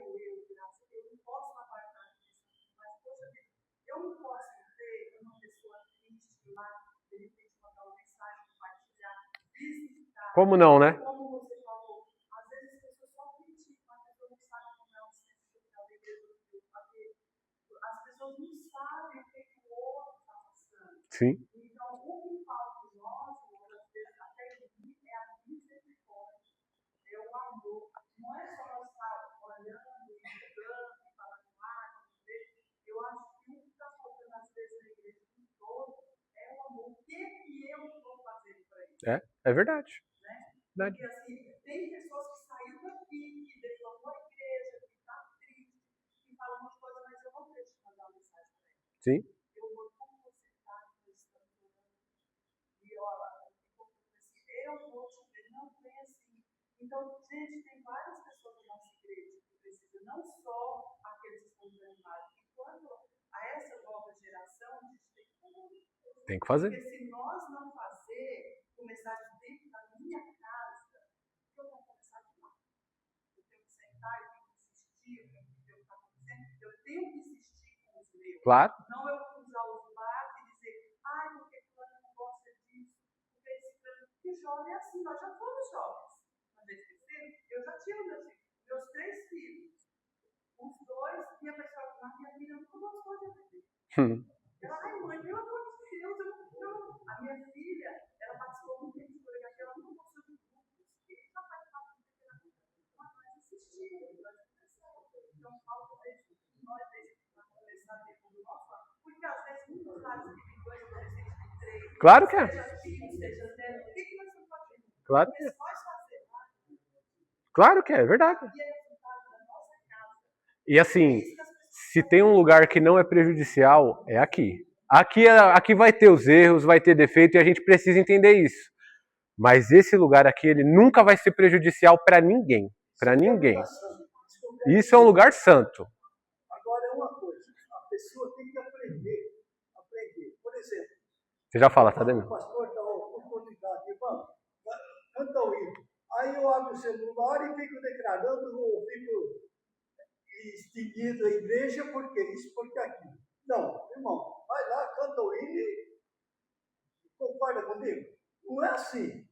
Graça, eu não posso abarcar isso, mas, poxa vida, eu não posso ver uma pessoa triste lá, de repente mandar uma mensagem, compartilhar, visitar. Como não, né? Como você falou, às vezes as pessoas só criticam, a pessoa não sabe como é o centro social da igreja do Deus, porque as pessoas não sabem o que o outro está passando. Sim. Então, o que falta em nós, às vezes, até em mim, é a misericórdia, é o amor. Não é só nós estar olhando, estudando, falando mais, eu acho que o que está faltando às vezes na igreja de todo é o amor. O que eu estou fazendo para isso? É verdade. Né? Porque assim, tem pessoas que saíram daqui, que defamou a igreja, que está triste, que falam umas coisas, mas eu não deixo de mandar uma mensagem para eles. Sim. Eu vou como você está, nós estamos orando. E eu vou te ver, não foi assim. Então, gente, tem várias pessoas na nossa igreja que precisam, não só aqueles que estão desanimados. E quanto a essa nova geração, a gente tem que fazer. Tem que fazer. Porque se nós não fazer, começar de dentro da minha casa, eu vou começar de lá. Eu tenho que sentar, eu tenho que insistir, eu tenho que ver o que está acontecendo, eu tenho que insistir com os meus. Claro. Não eu cruzar os lados e dizer: ai, porque fulano não gosta disso, porque esse plano. Porque jovem é assim, nós já fomos jovens. Quando eles cresceram, eu já tinha meus 3 filhos. Os 2, e a pessoa falou: minha filha nunca gostou de aprender. Ela: ai, mãe, pelo amor de Deus, eu não. A minha filha, ela participou muito tempo de coreografia, ela nunca gostou de grupos. E já participava de coreografia. Mas nós insistimos, nós começamos. Então, falta de nós, começar a ter como nosso lado. Porque às vezes, muitos lados que tem 2 adolescentes, tem 3. Claro que é. Seja filho, seja neto. O que nós estamos fazendo? Claro que é. Porque nós fazemos. Claro que é verdade. E é resultado da nossa casa. E assim, se tem um lugar que não é prejudicial, é aqui. Aqui vai ter os erros, vai ter defeito e a gente precisa entender isso. Mas esse lugar aqui, ele nunca vai ser prejudicial para ninguém. Para ninguém. Isso é um lugar santo. Agora é uma coisa, a pessoa tem que aprender. Por exemplo, Você já fala, tá, Demi? o pastor dá a oportunidade, vamos, canta o hino. Aí eu abro o celular e fico declarando, ou fico extinguindo a igreja, porque isso, porque aquilo. Não, irmão, vai lá, canta o hino e concorda comigo. Não é assim.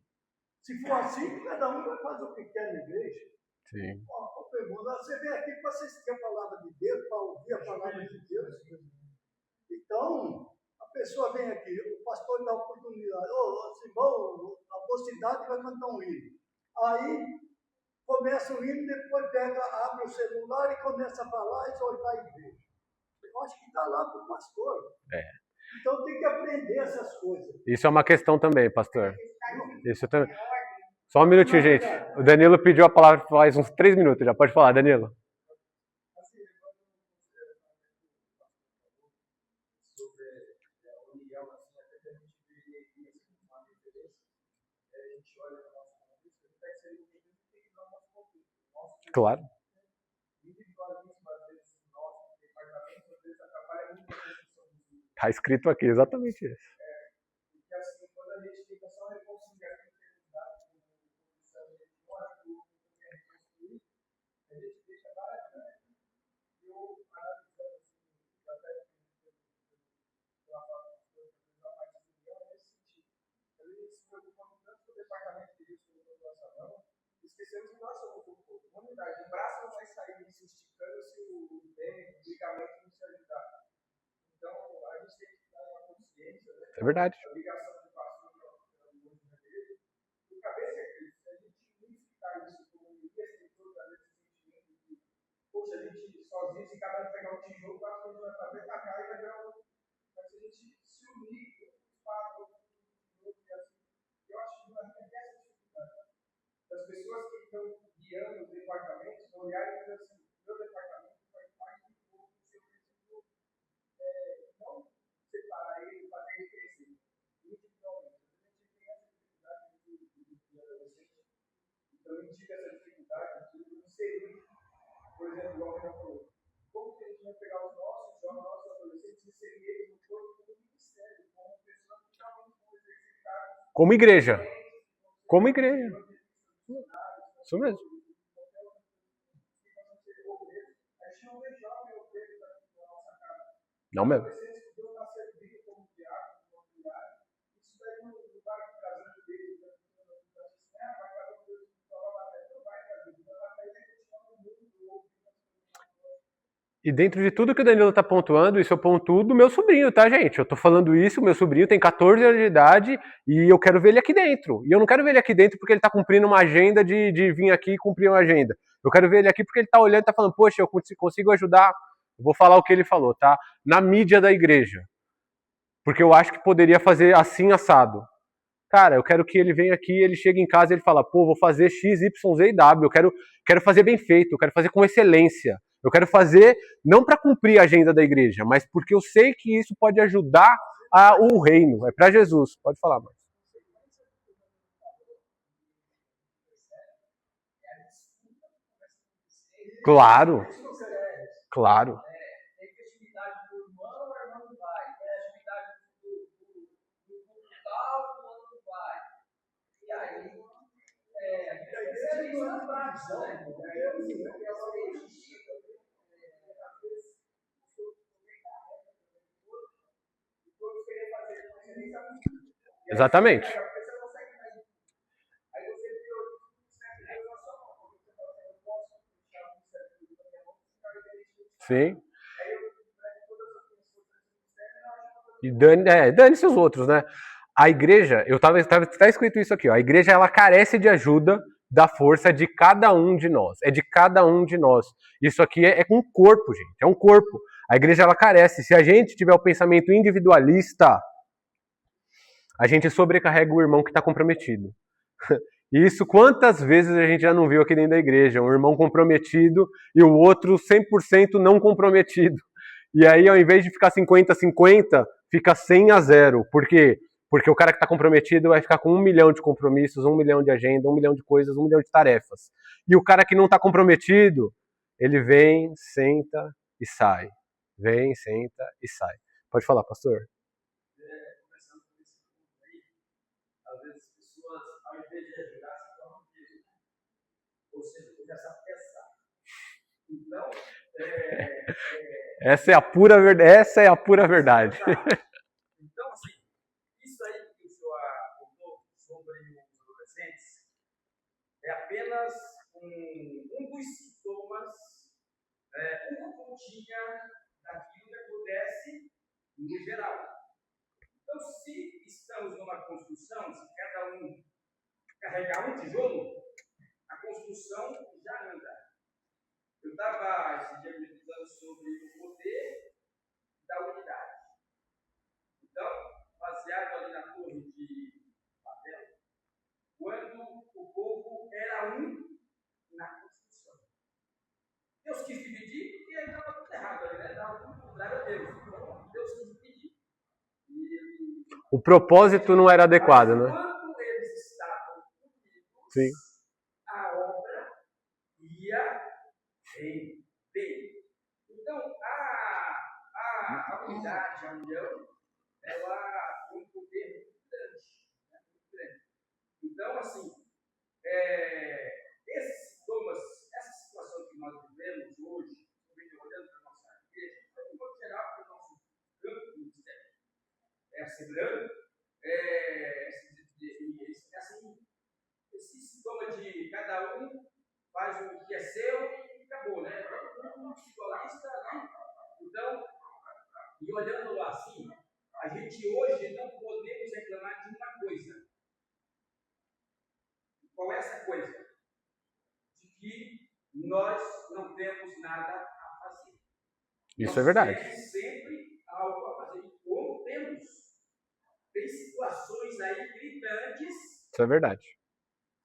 Se for assim, cada um vai fazer o que quer na igreja. Sim. Você vem aqui para assistir a palavra de Deus, para ouvir a palavra de Deus. Então, a pessoa vem aqui, o pastor dá a oportunidade, irmão, a mocidade vai cantar um hino. Aí, começa o hino, depois abre o celular e começa a falar e exortar a igreja. Eu acho que está lá para o pastor. Então, tem que aprender essas coisas. Isso é uma questão também, pastor. Isso também. Só um minutinho, gente. O Danilo pediu a palavra faz uns 3 minutos. Já pode falar, Danilo. Claro. Está escrito aqui, exatamente isso. departamento de risco da população, esquecemos que nós somos um povo, uma unidade. O braço não vai sair se esticando se o ligamento não se ajudar. Então, a gente tem que dar uma consciência, né? É verdade. A ligação do pastor pela música dele. O cabeça é Cristo. Se a gente unificar isso como um escritor, às vezes sentimento de, poxa, a gente sozinho, se cada um pegar um tijolo, o que a gente vai fazer, tacar e vai virar um. Mas se a gente se unir, eu acho que não é essa dificuldade. As pessoas que estão guiando os departamentos olharem e dizer assim, meu departamento faz parte do povo, se eu preciso não separar ele, fazer ele crescer individualmente. A gente tem essa dificuldade de adolescente, então a gente tive essa dificuldade de inserir, por exemplo, igual eu falou, como que a gente vai pegar os nossos jovens, nossos adolescentes e inserir eles no corpo do ministério, como pessoas que realmente vão exercitar. Como igreja. Como igreja. Isso mesmo. Não mesmo. E dentro de tudo que o Danilo tá pontuando, isso eu pontuo do meu sobrinho, tá, gente? Eu tô falando isso, o meu sobrinho tem 14 anos de idade e eu quero ver ele aqui dentro. E eu não quero ver ele aqui dentro porque ele tá cumprindo uma agenda de vir aqui e cumprir uma agenda. Eu quero ver ele aqui porque ele tá olhando e tá falando, poxa, eu consigo ajudar. Eu vou falar o que ele falou, tá? Na mídia da igreja. Porque eu acho que poderia fazer assim, assado. Cara, eu quero que ele venha aqui, ele chega em casa e ele fala, pô, vou fazer X, Y, Z e W, eu quero fazer bem feito, eu quero fazer com excelência. Eu quero fazer não para cumprir a agenda da igreja, mas porque eu sei que isso pode ajudar o reino. É para Jesus. Pode falar, mais. Claro. Claro. Efetividade do irmão, o irmão não vai. Efetividade do cultural, o irmão não vai. E aí, essa é a lição prática, né? Exatamente. Sim. E dane-se os outros, né? A igreja, tá escrito isso aqui, ó, a igreja ela carece de ajuda da força de cada um de nós. É de cada um de nós. Isso aqui é um corpo, gente. É um corpo. A igreja ela carece. Se a gente tiver o pensamento individualista, a gente sobrecarrega o irmão que está comprometido. E isso quantas vezes a gente já não viu aqui dentro da igreja? Um irmão comprometido e o outro 100% não comprometido. E aí, ao invés de ficar 50-50, fica 100-0. Por quê? Porque o cara que está comprometido vai ficar com 1 milhão de compromissos, 1 milhão de agenda, 1 milhão de coisas, 1 milhão de tarefas. E o cara que não está comprometido, ele vem, senta e sai. Vem, senta e sai. Pode falar, pastor. Às vezes as pessoas, ao invés de ajudar, se tornam peso. Ou seja, começa a pensar. Então, essa é a pura verdade. Essa é a pura verdade. Então, assim, isso aí que o senhor apontou sobre os adolescentes é apenas um dos sintomas, uma pontinha daquilo que acontece no geral. Então, se estamos numa construção, se cada um carregar um tijolo, a construção já anda. Eu estava esse dia meditando sobre o poder da unidade. Então, baseado ali na torre de Babel, quando o povo era um na construção. Deus quis dividir e aí estava tudo errado ali, né? Estava tudo contrário a Deus. Então, Deus quis dividir. O propósito não era adequado, né? Quando eles estavam unidos, sim, a obra ia render. Então, a unidade, a união, ela tem um poder muito grande. Né? Muito grande. Então, assim, esses sintomas, essa situação que nós vivemos hoje, olhando para a nossa igreja, foi um modo geral para o nosso campo do ministério. Assembleando, assim, nós não temos nada a fazer. Isso é verdade. Nós temos sempre algo a fazer. Como temos? Tem situações aí gritantes. Isso é verdade.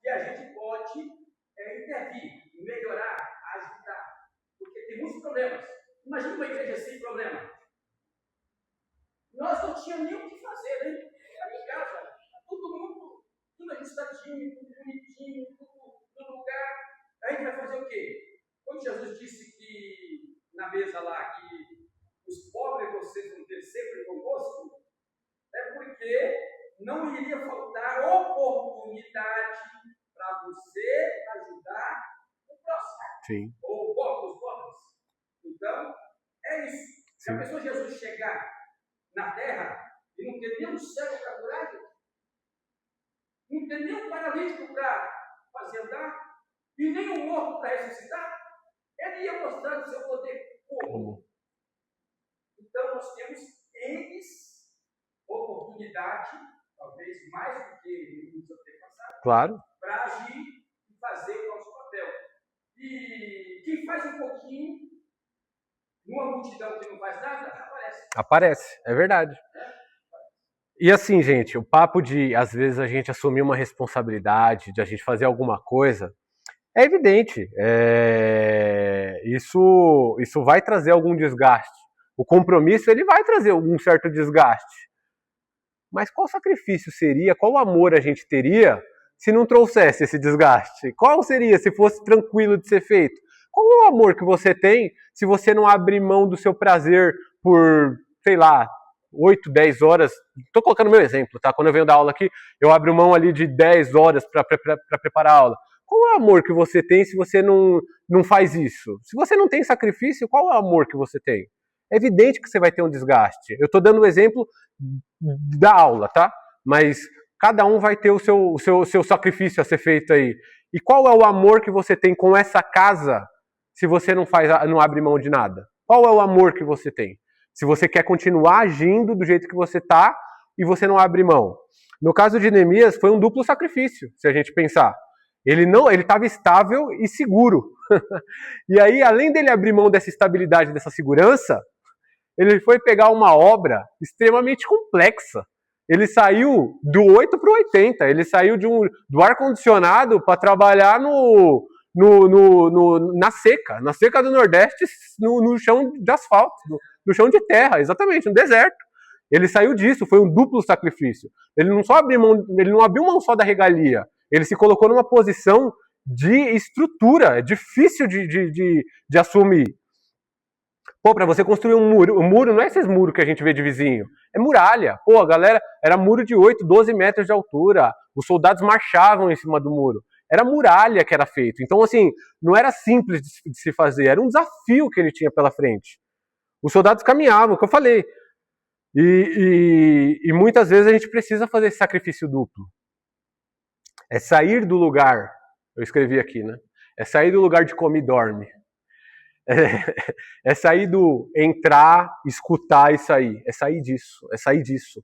Que a gente pode intervir, melhorar, ajudar. Porque tem muitos problemas. Imagina uma igreja sem problema. Nós não tínhamos nem o que fazer, né? Era em casa, todo mundo, tudo ajustadinho, tudo bonitinho, tudo no lugar. Aí a gente vai fazer o quê? Quando Jesus disse que na mesa lá que os pobres vocês vão ter sempre convosco, é porque não iria faltar oportunidade para você ajudar o próximo. Sim. Ou os pobres. Então, é isso. Se a pessoa Jesus chegar na terra e não ter nenhum cego para curar, não ter nenhum paralítico para fazer andar, e nenhum morto para ressuscitar, ele ia mostrar o seu poder como. Então, nós temos oportunidade, talvez mais do que nos antepassados, claro, para agir e fazer o nosso papel. E quem faz um pouquinho, numa multidão que não faz nada, aparece. Aparece, é verdade. E assim, gente, o papo de, às vezes, a gente assumir uma responsabilidade, de a gente fazer alguma coisa, é evidente. Isso vai trazer algum desgaste. O compromisso, ele vai trazer algum certo desgaste. Mas qual sacrifício seria, qual amor a gente teria se não trouxesse esse desgaste? Qual seria se fosse tranquilo de ser feito? Qual é o amor que você tem se você não abrir mão do seu prazer por, sei lá, 8, 10 horas? Estou colocando meu exemplo, tá? Quando eu venho dar aula aqui, eu abro mão ali de 10 horas para preparar a aula. Qual é o amor que você tem se você não faz isso? Se você não tem sacrifício, qual é o amor que você tem? É evidente que você vai ter um desgaste. Eu estou dando o exemplo da aula, tá? Mas cada um vai ter o seu sacrifício a ser feito aí. E qual é o amor que você tem com essa casa se você não abre mão de nada? Qual é o amor que você tem? Se você quer continuar agindo do jeito que você está e você não abre mão. No caso de Neemias, foi um duplo sacrifício, se a gente pensar. Ele estava estável e seguro. E aí, além dele abrir mão dessa estabilidade, dessa segurança, ele foi pegar uma obra extremamente complexa. Ele saiu do 8 para o 80. Ele saiu do ar-condicionado para trabalhar na seca do Nordeste, no chão de asfalto, no chão de terra, exatamente, no deserto. Ele saiu disso, foi um duplo sacrifício. Ele não abriu mão só da regalia, ele se colocou numa posição de estrutura, difícil de assumir. Pô, pra você construir um muro não é esses muros que a gente vê de vizinho, é muralha. Pô, a galera, era muro de 8, 12 metros de altura, os soldados marchavam em cima do muro. Era muralha que era feito. Então, assim, não era simples de se fazer, era um desafio que ele tinha pela frente. Os soldados caminhavam, o que eu falei. E muitas vezes a gente precisa fazer esse sacrifício duplo. É sair do lugar, eu escrevi aqui, né? É sair do lugar de come e dorme. É sair do entrar, escutar e sair. É sair disso.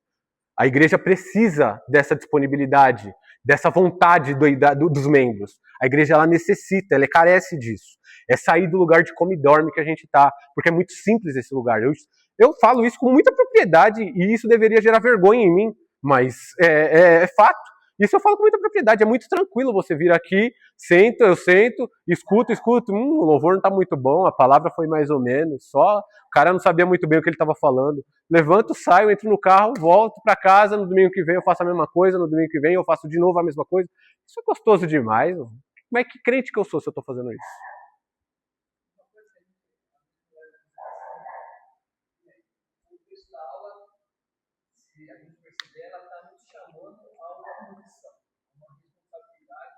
A igreja precisa dessa disponibilidade, dessa vontade dos membros. A igreja, ela necessita, ela carece disso. É sair do lugar de come e dorme que a gente está, porque é muito simples esse lugar. Eu falo isso com muita propriedade e isso deveria gerar vergonha em mim, mas é fato. Isso eu falo com muita propriedade, é muito tranquilo você vir aqui, eu sento, escuto, o louvor não está muito bom, a palavra foi mais ou menos, só o cara não sabia muito bem o que ele estava falando. Levanto, saio, entro no carro, volto para casa, no domingo que vem eu faço a mesma coisa, no domingo que vem eu faço de novo a mesma coisa. Isso é gostoso demais. Como é que crente que eu sou se eu estou fazendo isso? Se a gente perceber, ela está nos chamando a uma missão, uma responsabilidade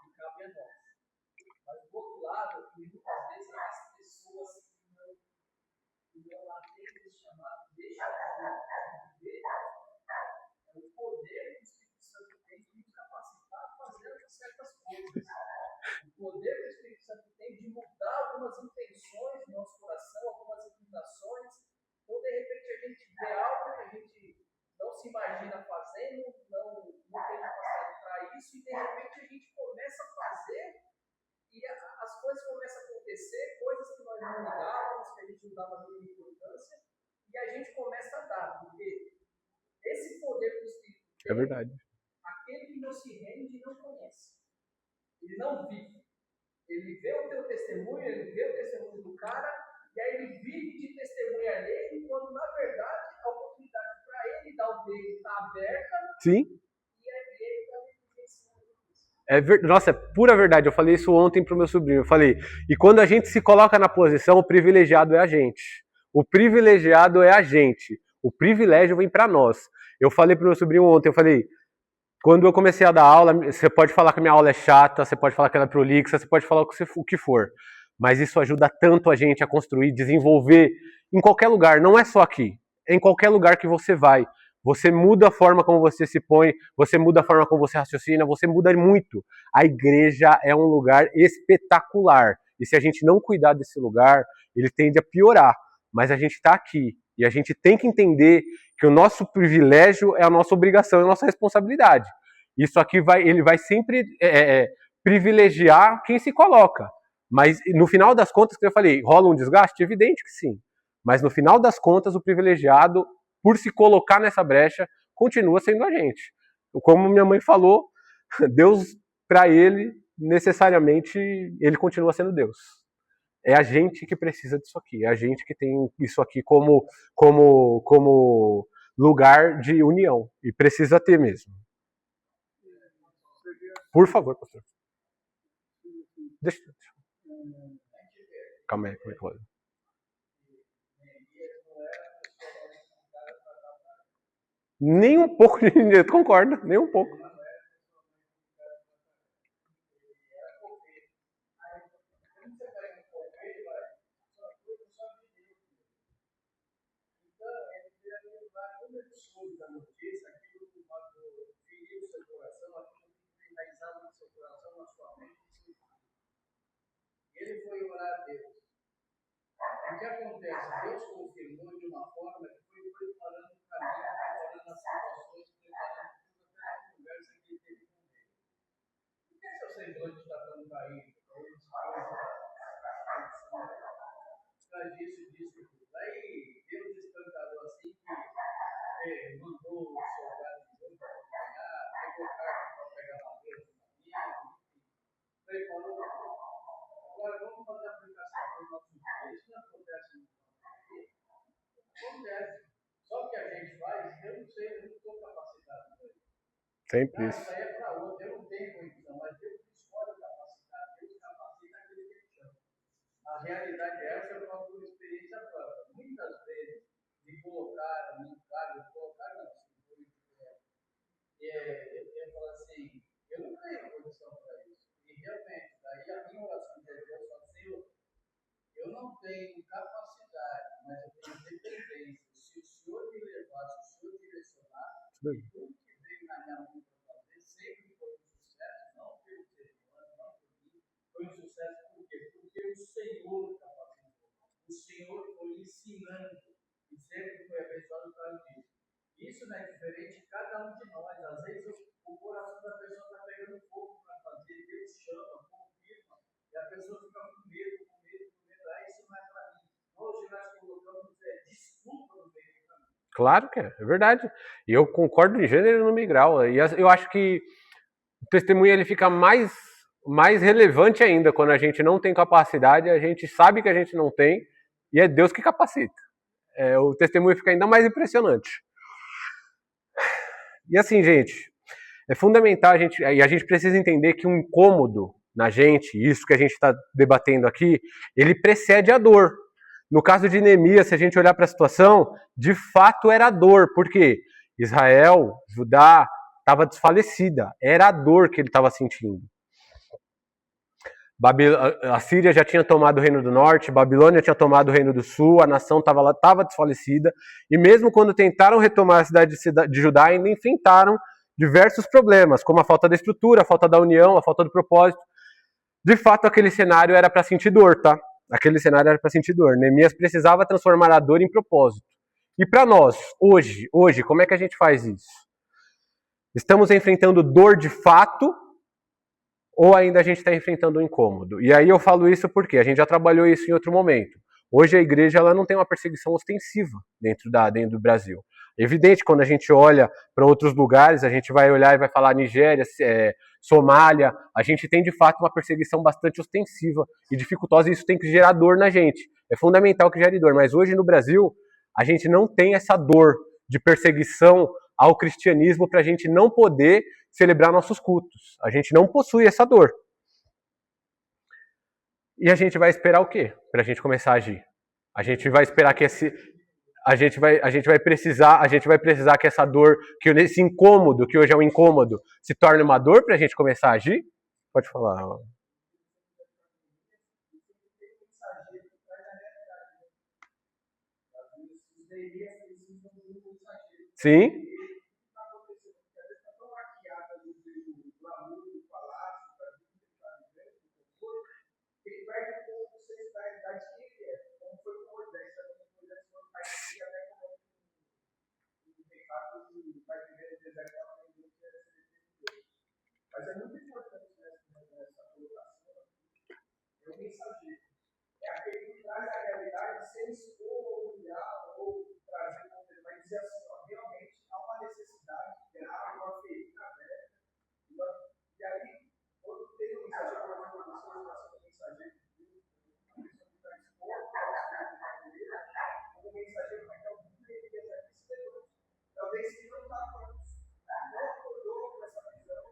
que cabe a nós. Mas, do outro lado, muitas vezes as pessoas que não atendem esse chamado deixam de viver o poder que o Espírito Santo tem de nos capacitar a fazer certas coisas. O poder que o Espírito Santo tem de mudar algumas intenções no nosso coração, algumas inclinações. Ou, de repente, a gente vê algo que a gente não se imagina fazendo, não tem capacidade para isso, e de repente a gente começa a fazer e as coisas começam não ligávamos, que a gente não dava nenhuma importância, e a gente começa a dar, porque esse poder do Espírito É verdade. aquele que não se rende não conhece. Ele não vive. Ele vê o teu testemunho, ele vê o testemunho do cara, e aí ele vive de testemunha alheio, quando na verdade a oportunidade para ele dar o dele está aberta. Sim. E ele está vivenciando isso. Nossa, é pura verdade. Eu falei isso ontem pro meu sobrinho. Eu falei, e quando a gente se coloca na posição, o privilegiado é a gente. O privilegiado é a gente. O privilégio vem para nós. Eu falei pro meu sobrinho ontem, eu falei, quando eu comecei a dar aula, você pode falar que a minha aula é chata, você pode falar que ela é prolixa, você pode falar o que for. Mas isso ajuda tanto a gente a construir, desenvolver em qualquer lugar, não é só aqui. É em qualquer lugar que você vai. Você muda a forma como você se põe, você muda a forma como você raciocina, você muda muito. A igreja é um lugar espetacular. E se a gente não cuidar desse lugar, ele tende a piorar. Mas a gente está aqui. E a gente tem que entender que o nosso privilégio é a nossa obrigação, é a nossa responsabilidade. Isso aqui ele vai sempre privilegiar quem se coloca. Mas no final das contas, que eu falei, rola um desgaste? Evidente que sim. Mas no final das contas, o privilegiado, por se colocar nessa brecha, continua sendo a gente. Como minha mãe falou, Deus, para ele, necessariamente, ele continua sendo Deus. É a gente que precisa disso aqui, é a gente que tem isso aqui como lugar de união, e precisa ter mesmo. Por favor, pastor. Deixa. Calma aí, como é que foi? Nem um pouco de concordo, nem um pouco. Da notícia, aquilo que feriu o seu coração, aquilo que foi enraizado no seu coração, na sua mente. Ele foi orar a Deus. O que acontece? Deus confirmou de uma forma que foi preparando o caminho, preparando as situações, preparando toda a conversa que ele teve com ele. Por que seu semblante está tão caído? Para disso. Aí Deus escancarou assim que mandou o soldado de novo para acompanhar, pegou carta para pegar madeira do caminho, preparou. Agora vamos fazer a aplicação para o nosso dia. Isso não acontece no nosso. Acontece. Só que a gente faz, eu não sei, eu não estou capacitado para isso. Sempre isso. Isso aí é para outro, eu não tenho condição, mas Deus escolhe capacidade, Deus capacita aquele que ele chama. A realidade é essa, eu falo por experiência própria. Muitas vezes me colocaram no cargo, eu falo assim, eu não tenho condição para isso. E realmente, daí a minha oração de Deus fala, Senhor, eu não tenho capacidade, mas eu tenho dependência. Se o Senhor me levar, se o Senhor direcionar, tudo que veio na minha mão para fazer sempre foi um sucesso, não pelo ser humano, não por mim, foi um sucesso por quê? Porque o Senhor capacitou. O Senhor foi ensinando e sempre foi abençoado por causa disso. Isso não é diferente de cada um de nós. Às vezes o coração da pessoa está pegando fogo para fazer, Deus chama, confirma, e a pessoa fica com medo. Ah, isso não é para mim. Hoje nós colocamos desculpa no meio do caminho. Claro que é verdade. E eu concordo em gênero no grau. E eu acho que o testemunho ele fica mais relevante ainda quando a gente não tem capacidade, a gente sabe que a gente não tem, e é Deus que capacita. O testemunho fica ainda mais impressionante. E assim, gente, é fundamental a gente precisa entender que um incômodo na gente, isso que a gente está debatendo aqui, ele precede a dor. No caso de Neemias, se a gente olhar para a situação, de fato era dor, porque Israel, Judá, estava desfalecida, era a dor que ele estava sentindo. A Síria já tinha tomado o reino do norte, Babilônia tinha tomado o reino do sul, a nação estava desfalecida, e mesmo quando tentaram retomar a cidade de Judá, ainda enfrentaram diversos problemas, como a falta da estrutura, a falta da união, a falta do propósito. De fato, aquele cenário era para sentir dor, tá? Aquele cenário era para sentir dor. Neemias precisava transformar a dor em propósito. E para nós, hoje, como é que a gente faz isso? Estamos enfrentando dor de fato, ou ainda a gente está enfrentando um incômodo? E aí eu falo isso porque a gente já trabalhou isso em outro momento. Hoje a igreja ela não tem uma perseguição ostensiva dentro do Brasil. É evidente, quando a gente olha para outros lugares, a gente vai olhar e vai falar Nigéria, Somália, a gente tem de fato uma perseguição bastante ostensiva e dificultosa, e isso tem que gerar dor na gente. É fundamental que gere dor, mas hoje no Brasil a gente não tem essa dor de perseguição ao cristianismo para a gente não poder celebrar nossos cultos. A gente não possui essa dor. E a gente vai esperar o quê? Para a gente começar a agir. A gente vai esperar que a gente vai precisar que essa dor, que esse incômodo, que hoje é um incômodo, se torne uma dor para a gente começar a agir? Pode falar. Sim. Mas é muito importante nessa colocação, é o mensageiro. É aquele que traz a realidade sem expor ou humilhar ou trazer conteúdo, mas dizer assim, ó, realmente há uma necessidade grave, uma ferida aberta. E aí, quando tem um mensageiro, uma informação, um mensageiro de Deus, uma pessoa que está exposta o mensageiro vai ter algum perigo aqui se levante. Talvez se não está pronto, não acordou com essa visão,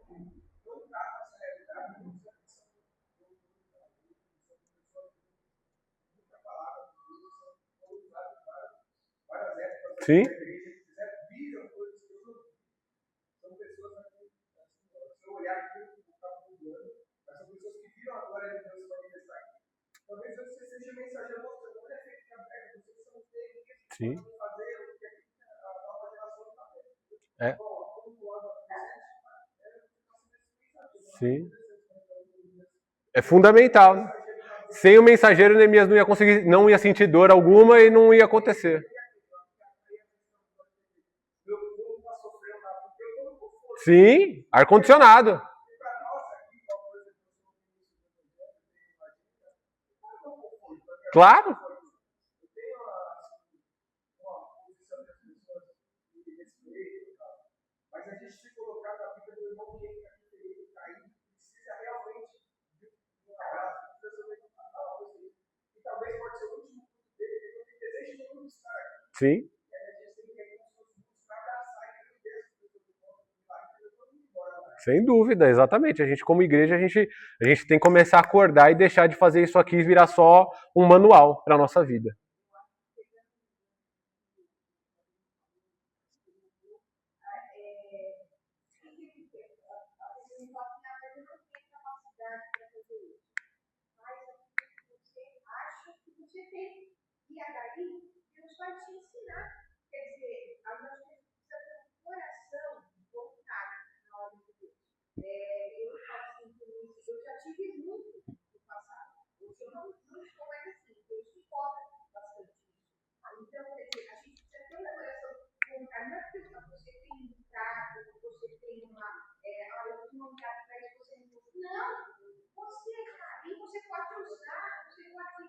não está com essa realidade, não está Sim. São pessoas aqui, se eu olhar aqui, eu vou estar mudando, mas são pessoas que viram a glória de Deus se manifestar aqui. Talvez você seja mensageiro mostrando o efeito que a pega, vocês são os deles que Sim. podem fazer o que a nova geração está fazendo. É. Sim. É fundamental. Sem o mensageiro, Neemias não ia sentir dor alguma e não ia acontecer. Sim, ar-condicionado. Claro. Mas a gente se colocar na vida do irmão que está caído, precisa realmente de um abraço, e talvez pode ser o último dele, ele não tem desejo nenhum de estar aqui. Sim. E a gente tem que ter recursos para abraçar e ter sem dúvida, exatamente. A gente, como igreja, a gente tem que começar a acordar e deixar de fazer isso aqui e virar só um manual para a nossa vida. E daí, Deus vai te ensinar. Quer dizer, a gente precisa ter um coração voltado na hora de Deus. Eu falo assim, eu já tive muito no passado. Hoje eu não estou mais assim. Deus me cobra bastante isso. Então, quer dizer, a gente precisa ter um coração voltado. Não é porque você tem um trato, você tem uma. Eu tenho um trato para isso, você não. Não! Você está ali, você pode usar, você pode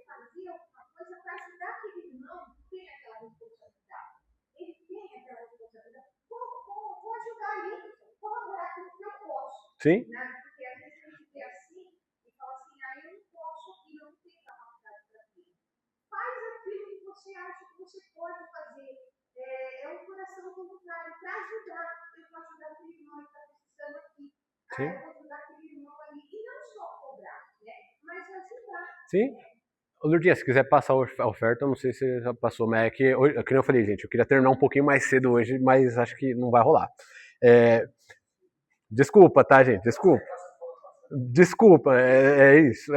fazer alguma coisa para ajudar aquele irmão que tem aquela responsabilidade. Ele tem aquela responsabilidade. Vou ajudar ali, colaborar com o que eu posso. Sim. Né? Porque às vezes a gente vê assim e fala assim, eu não posso e não tenho capacidade para aquilo. Faz aquilo que você acha que você pode fazer. É um coração voluntário para ajudar. Eu vou ajudar aquele irmão que está precisando aqui. Sim. Eu vou ajudar aquele irmão ali. E não só cobrar, né? Mas ajudar. Sim. Ô, Lourdinha, se quiser passar a oferta, eu não sei se já passou, mas é que eu falei, gente, eu queria terminar um pouquinho mais cedo hoje, mas acho que não vai rolar. Desculpa, tá, gente? Desculpa, é isso.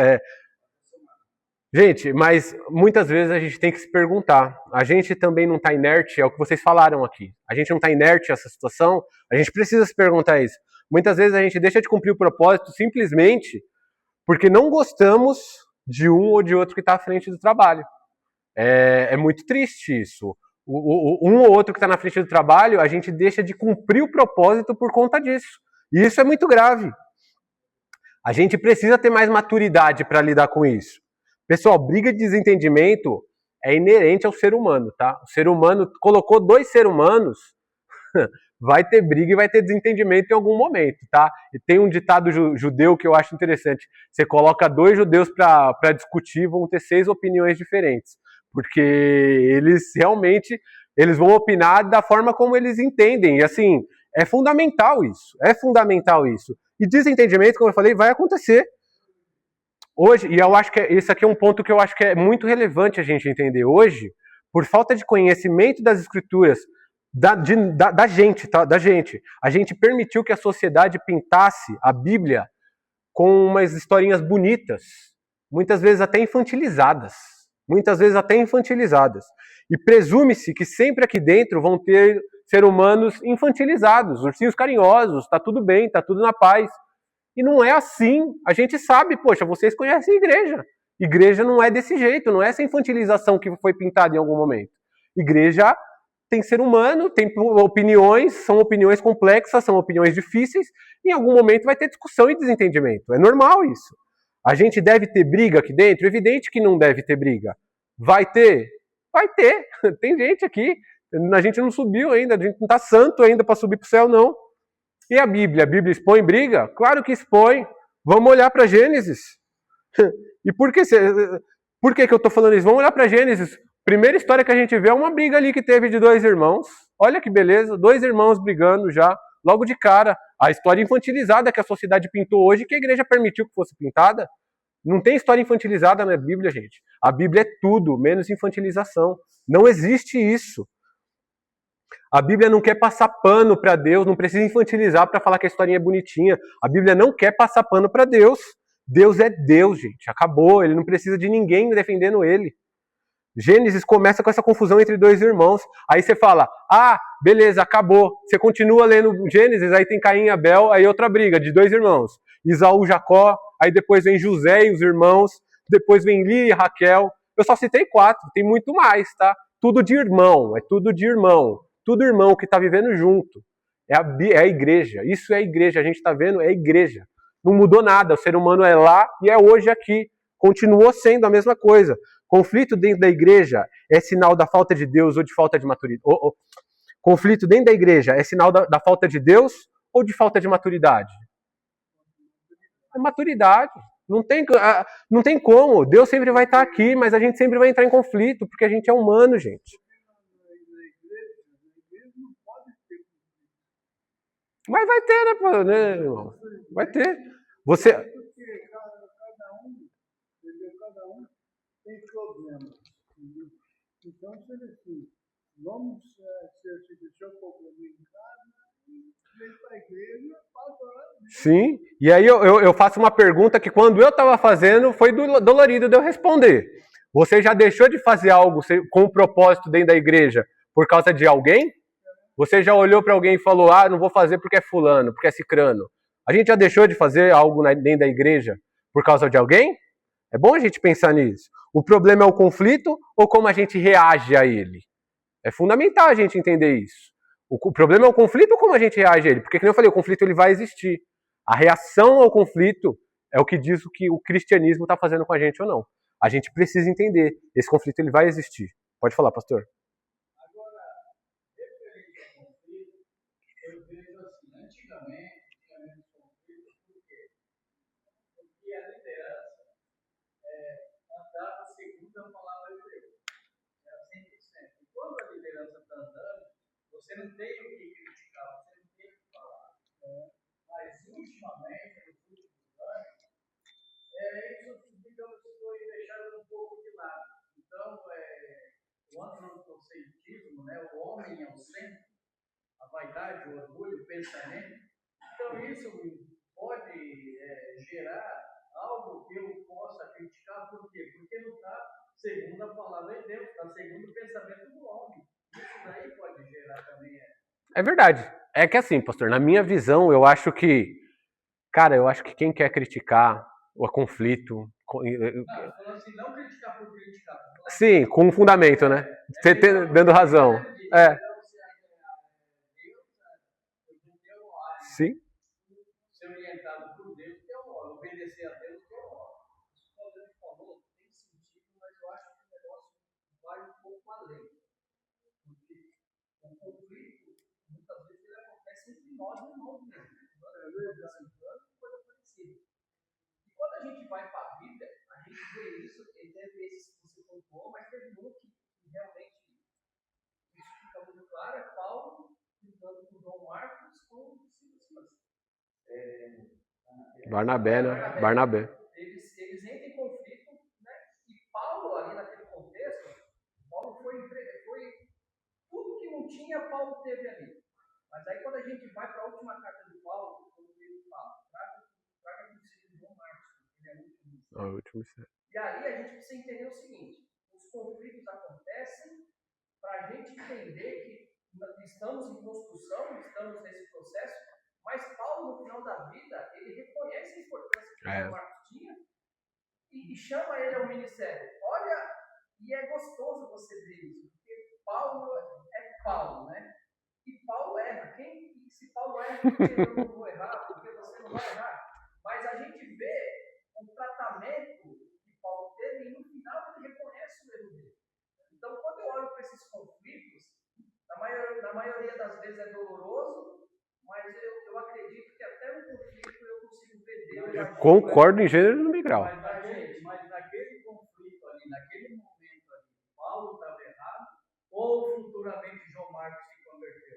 Gente, mas muitas vezes a gente tem que se perguntar. A gente também não está inerte, é o que vocês falaram aqui. A gente não está inerte a essa situação, a gente precisa se perguntar isso. Muitas vezes a gente deixa de cumprir o propósito simplesmente porque não gostamos de um ou de outro que está à frente do trabalho. É muito triste isso. Um ou outro que está na frente do trabalho, a gente deixa de cumprir o propósito por conta disso. E isso é muito grave. A gente precisa ter mais maturidade para lidar com isso. Pessoal, briga de desentendimento é inerente ao ser humano, tá? O ser humano colocou dois seres humanos, vai ter briga e vai ter desentendimento em algum momento, tá? E tem um ditado judeu que eu acho interessante. Você coloca dois judeus para discutir, vão ter 6 opiniões diferentes. Porque eles realmente eles vão opinar da forma como eles entendem. E assim, é fundamental isso. É fundamental isso. E desentendimento, como eu falei, vai acontecer. Hoje, e eu acho que esse aqui é um ponto que eu acho que é muito relevante a gente entender hoje, por falta de conhecimento das escrituras, da gente, tá? Da gente. A gente permitiu que a sociedade pintasse a Bíblia com umas historinhas bonitas, muitas vezes até infantilizadas. Muitas vezes até infantilizadas. E presume-se que sempre aqui dentro vão ter seres humanos infantilizados, ursinhos carinhosos, tá tudo bem, tá tudo na paz. E não é assim. A gente sabe, poxa, vocês conhecem a igreja. Igreja não é desse jeito, não é essa infantilização que foi pintada em algum momento. Igreja tem ser humano, tem opiniões, são opiniões complexas, são opiniões difíceis, e em algum momento vai ter discussão e desentendimento. É normal isso. A gente deve ter briga aqui dentro? Evidente que não deve ter briga. Vai ter? Vai ter. Tem gente aqui, a gente não subiu ainda, a gente não está santo ainda para subir para o céu, não. E a Bíblia? A Bíblia expõe briga? Claro que expõe. Vamos olhar para Gênesis. E por que eu estou falando isso? Vamos olhar para Gênesis. Primeira história que a gente vê é uma briga ali que teve de 2 irmãos. Olha que beleza, 2 irmãos brigando já, logo de cara. A história infantilizada que a sociedade pintou hoje, que a igreja permitiu que fosse pintada. Não tem história infantilizada na Bíblia, gente. A Bíblia é tudo, menos infantilização. Não existe isso. A Bíblia não quer passar pano para Deus, não precisa infantilizar para falar que a historinha é bonitinha. A Bíblia não quer passar pano para Deus. Deus é Deus, gente. Acabou. Ele não precisa de ninguém defendendo ele. Gênesis começa com essa confusão entre 2 irmãos. Aí você fala, beleza, acabou. Você continua lendo Gênesis, aí tem Caim e Abel, aí outra briga de 2 irmãos. Isaú, Jacó, aí depois vem José e os irmãos, depois vem Lia e Raquel. Eu só citei 4, tem muito mais, tá? Tudo de irmão, é tudo de irmão. Tudo irmão que está vivendo junto. É a igreja, isso é a igreja, a gente está vendo, é a igreja. Não mudou nada, o ser humano é lá e é hoje aqui. Continuou sendo a mesma coisa. Conflito dentro da igreja é sinal da falta de Deus ou de falta de maturidade? Conflito dentro da igreja é sinal da falta de Deus ou de falta de maturidade? É maturidade. Não tem como. Deus sempre vai estar aqui, mas a gente sempre vai entrar em conflito, porque a gente é humano, gente. Mas vai ter, né, irmão? Vai ter. Você... Porque cada um tem problemas. Então, seja assim, vamos se deixar o problema em casa e vem para a igreja para adorar a Deus. Sim, e aí eu faço uma pergunta que quando eu estava fazendo foi dolorido de eu responder. Você já deixou de fazer algo com um propósito dentro da igreja por causa de alguém? Você já olhou para alguém e falou, não vou fazer porque é fulano, porque é cicrano. A gente já deixou de fazer algo dentro da igreja por causa de alguém? É bom a gente pensar nisso. O problema é o conflito ou como a gente reage a ele? É fundamental a gente entender isso. O problema é o conflito ou como a gente reage a ele? Porque, como eu falei, o conflito ele vai existir. A reação ao conflito é o que diz o que o cristianismo está fazendo com a gente ou não. A gente precisa entender. Esse conflito ele vai existir. Pode falar, pastor. Você não tem o que criticar, você não tem o que falar. Mas, ultimamente, nos últimos anos, isso, digamos, foi deixado um pouco de lado. Então, o antropocentrismo, né, o homem é o centro, a vaidade, o orgulho, o pensamento. Então, isso pode gerar algo que eu possa criticar. Por quê? Porque não está segundo a palavra de Deus, está segundo o pensamento do homem. Isso daí pode gerar também. É verdade. É que assim, pastor, na minha visão, eu acho que quem quer criticar o conflito. Falando assim, não criticar por criticar. Sim, com um fundamento, né? Você dando razão. Sim. Ser orientado por Deus, que é o obedecer a Deus, que é o isso que o Deus falou, tem nós irmãos mesmo. Coisa parecida. E quando a gente vai para a Bíblia, a gente vê isso, e teve esses que você contou, mas teve um que realmente isso fica muito claro, é Paulo lidando com João Marcos com Silas. Barnabé, né? Barnabé. Eles entram em conflito, né? E Paulo, ali naquele contexto, Paulo foi tudo que não tinha, Paulo teve ali. Mas aí quando a gente vai para a última carta de Paulo, quando ele fala, traga consigo João Marcos, porque ele é o último. E aí a gente precisa entender o seguinte: os conflitos acontecem para a gente entender que estamos em construção, estamos nesse processo, mas Paulo, no final da vida, ele reconhece a importância que João Marcos tinha e chama ele ao ministério. Olha, e é gostoso você ver isso, porque Paulo é Paulo, né? E Paulo erra. Se Paulo erra, porque eu não vou errar, porque você não vai errar. Mas a gente vê o tratamento que Paulo teve e no final ele reconhece o erro dele. Então, quando eu olho para esses conflitos, na maioria das vezes é doloroso, mas eu acredito que até no conflito eu consigo ver Deus. Eu concordo em gênero e no grau. Mas naquele conflito ali, naquele momento ali, Paulo estava errado, ou futuramente João Marcos se converteu.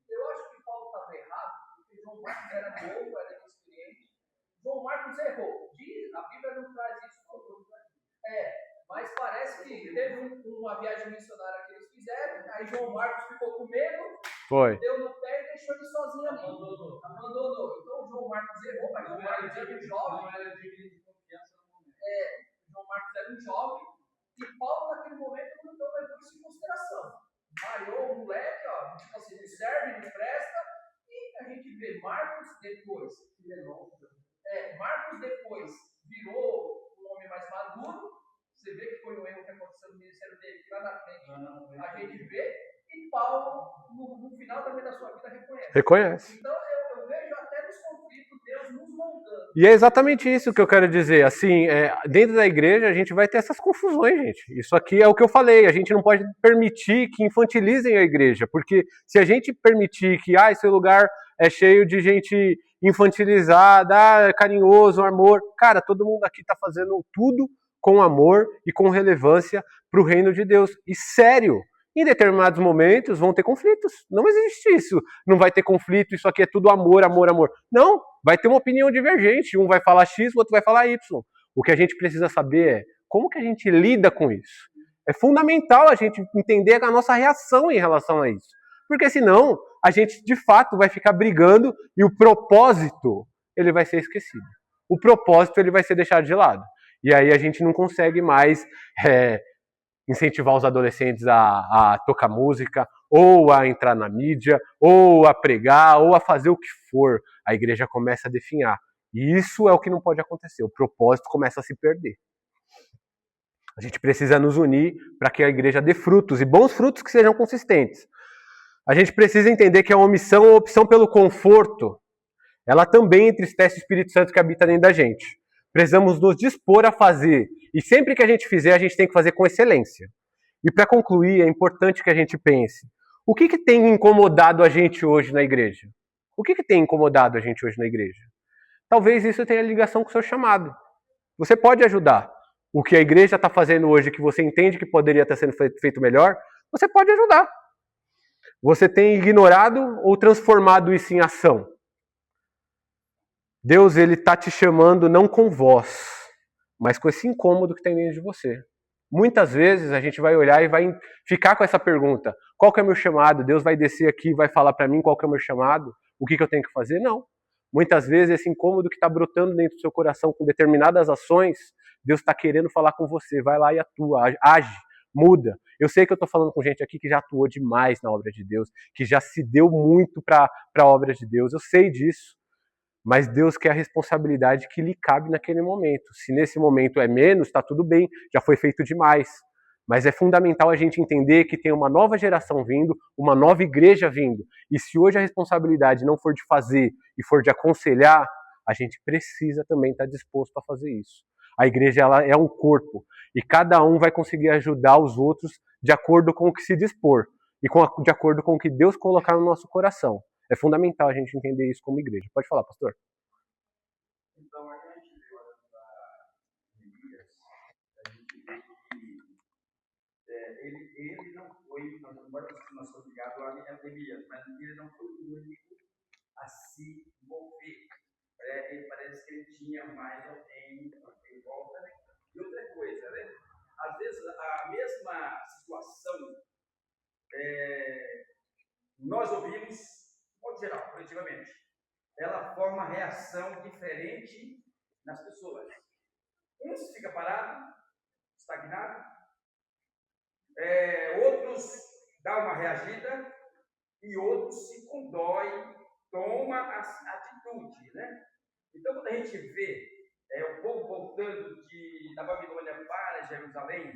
Eu acho que Paulo estava errado, porque João Marcos era novo, era inexperiente. João Marcos errou. A Bíblia não traz isso todo. Mas parece que teve uma viagem missionária que eles fizeram, aí João Marcos ficou com medo, deu no pé e deixou ele sozinho ali. Abandonou. Então João Marcos errou, mas João Marcos era um jovem. João Marcos era um jovem, e Paulo naquele momento não levou isso em consideração. Malhou o moleque, ó, tipo assim, me serve, me presta, e a gente vê Marcos depois. Marcos depois virou um homem mais maduro. Você vê que foi um erro que aconteceu no ministério dele, que lá na frente a gente vê, e Paulo, no final também da sua vida, reconhece. Então eu vejo até nos conflitos Deus nos moldando. E é exatamente isso que eu quero dizer. Assim, dentro da igreja a gente vai ter essas confusões, gente. Isso aqui é o que eu falei. A gente não pode permitir que infantilizem a igreja, porque se a gente permitir que esse lugar é cheio de gente infantilizada, carinhoso, amor, cara, todo mundo aqui está fazendo tudo com amor e com relevância para o reino de Deus. E sério, em determinados momentos vão ter conflitos. Não existe isso. Não vai ter conflito, isso aqui é tudo amor, amor, amor. Não, vai ter uma opinião divergente. Um vai falar X, o outro vai falar Y. O que a gente precisa saber é como que a gente lida com isso. É fundamental a gente entender a nossa reação em relação a isso. Porque senão, a gente de fato vai ficar brigando e o propósito, ele vai ser esquecido. O propósito, ele vai ser deixado de lado. E aí a gente não consegue mais incentivar os adolescentes a tocar música, ou a entrar na mídia, ou a pregar, ou a fazer o que for. A igreja começa a definhar. E isso é o que não pode acontecer. O propósito começa a se perder. A gente precisa nos unir para que a igreja dê frutos, e bons frutos que sejam consistentes. A gente precisa entender que a omissão ou opção pelo conforto, ela também entristece o Espírito Santo que habita dentro da gente. Precisamos nos dispor a fazer. E sempre que a gente fizer, a gente tem que fazer com excelência. E para concluir, é importante que a gente pense. O que tem incomodado a gente hoje na igreja? O que tem incomodado a gente hoje na igreja? Talvez isso tenha ligação com o seu chamado. Você pode ajudar. O que a igreja está fazendo hoje, que você entende que poderia estar sendo feito melhor, você pode ajudar. Você tem ignorado ou transformado isso em ação? Deus, ele está te chamando não com voz, mas com esse incômodo que tem dentro de você. Muitas vezes a gente vai olhar e vai ficar com essa pergunta: qual que é o meu chamado? Deus vai descer aqui e vai falar para mim qual que é o meu chamado? O que eu tenho que fazer? Não. Muitas vezes esse incômodo que está brotando dentro do seu coração com determinadas ações, Deus está querendo falar com você. Vai lá e atua, age, muda. Eu sei que eu estou falando com gente aqui que já atuou demais na obra de Deus, que já se deu muito para a obra de Deus. Eu sei disso. Mas Deus quer a responsabilidade que lhe cabe naquele momento. Se nesse momento é menos, está tudo bem, já foi feito demais. Mas é fundamental a gente entender que tem uma nova geração vindo, uma nova igreja vindo. E se hoje a responsabilidade não for de fazer e for de aconselhar, a gente precisa também estar disposto a fazer isso. A igreja, ela é um corpo e cada um vai conseguir ajudar os outros de acordo com o que se dispor e de acordo com o que Deus colocar no nosso coração. É fundamental a gente entender isso como igreja. Pode falar, pastor. Então, a gente vê, olha, para Neemias, a gente vê que ele não foi, embora nós somos ligados a Neemias, mas ele não foi o único a se envolver. Ele parece que ele tinha mais alguém em volta. Né? E outra coisa, né? Às vezes a mesma situação nós ouvimos, de modo geral, coletivamente, ela forma reação diferente nas pessoas. Uns ficam parados, estagnados, outros dão uma reagida e outros se condói, toma a atitude, né? Então, quando a gente vê o povo voltando da Babilônia para Jerusalém,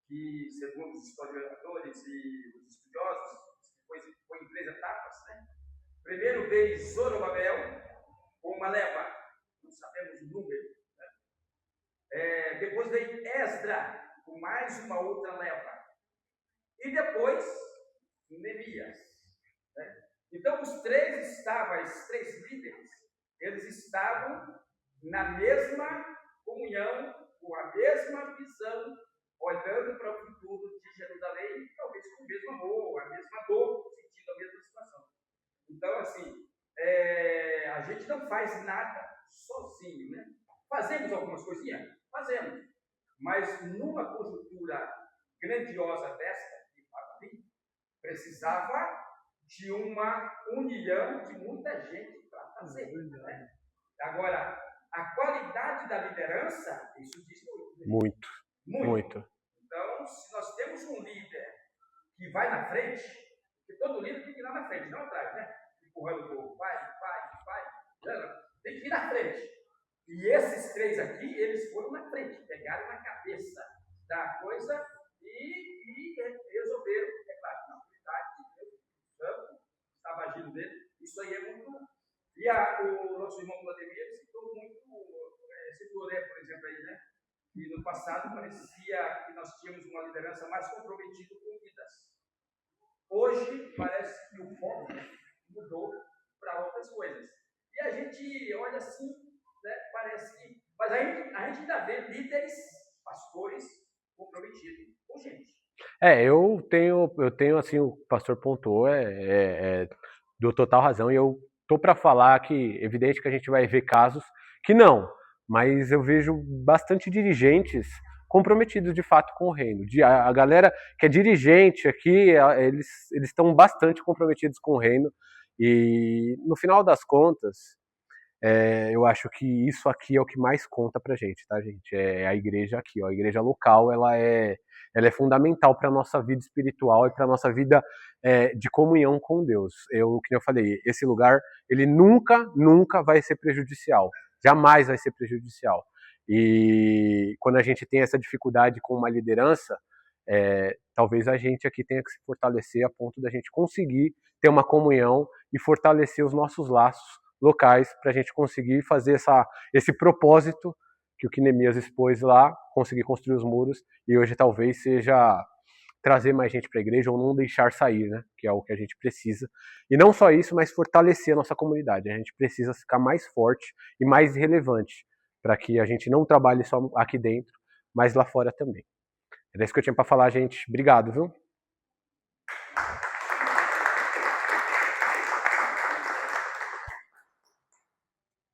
que, segundo os historiadores e os estudiosos, foi em 3 etapas, né? Primeiro veio Zorobabel, com uma leva, não sabemos o número, né? Depois veio Esdra, com mais uma outra leva. E depois, Neemias. Né? Então, os três líderes, eles estavam na mesma comunhão, com a mesma visão, olhando para o futuro de Jerusalém, talvez com o mesmo amor, a mesma dor, sentindo a mesma situação. Então, assim, a gente não faz nada sozinho, né? Fazemos algumas coisinhas? Fazemos. Mas numa conjuntura grandiosa dessa, precisava de uma união de muita gente para fazer. Né? Agora, a qualidade da liderança, isso diz muito. Né? Muito. Então, se nós temos um líder que vai na frente, porque todo líder tem que ir lá na frente, não atrás, né? Empurrando o povo, vai. Tem que ir na frente. E esses 3 aqui, eles foram na frente, pegaram na cabeça da coisa e resolveram, é claro, na autoridade de Deus, Santo, estava agindo dele, isso aí é muito. E o nosso irmão Vladimir citou muito, citou, por exemplo, aí, né? E no passado parecia que nós tínhamos uma liderança mais comprometida com vidas. Hoje parece que o foco mudou para outras coisas. E a gente olha assim, né, parece que. Mas a gente ainda vê líderes, pastores comprometidos com gente. Eu tenho assim, o pastor pontuou, deu total razão, e eu tô para falar que, evidente que a gente vai ver casos que não, mas eu vejo bastante dirigentes comprometidos de fato com o reino. A galera que é dirigente aqui, eles estão bastante comprometidos com o reino, e no final das contas, eu acho que isso aqui é o que mais conta pra gente, tá, gente? É a igreja aqui, ó, a igreja local, ela é fundamental para a nossa vida espiritual e para a nossa vida de comunhão com Deus. Como eu falei, esse lugar, ele nunca vai ser prejudicial. Jamais vai ser prejudicial. E quando a gente tem essa dificuldade com uma liderança, talvez a gente aqui tenha que se fortalecer a ponto da gente conseguir ter uma comunhão e fortalecer os nossos laços locais para a gente conseguir fazer esse propósito que o Neemias expôs lá, conseguir construir os muros, e hoje talvez seja trazer mais gente para a igreja ou não deixar sair, né? Que é o que a gente precisa. E não só isso, mas fortalecer a nossa comunidade. A gente precisa ficar mais forte e mais relevante para que a gente não trabalhe só aqui dentro, mas lá fora também. Era isso que eu tinha para falar, gente. Obrigado, viu?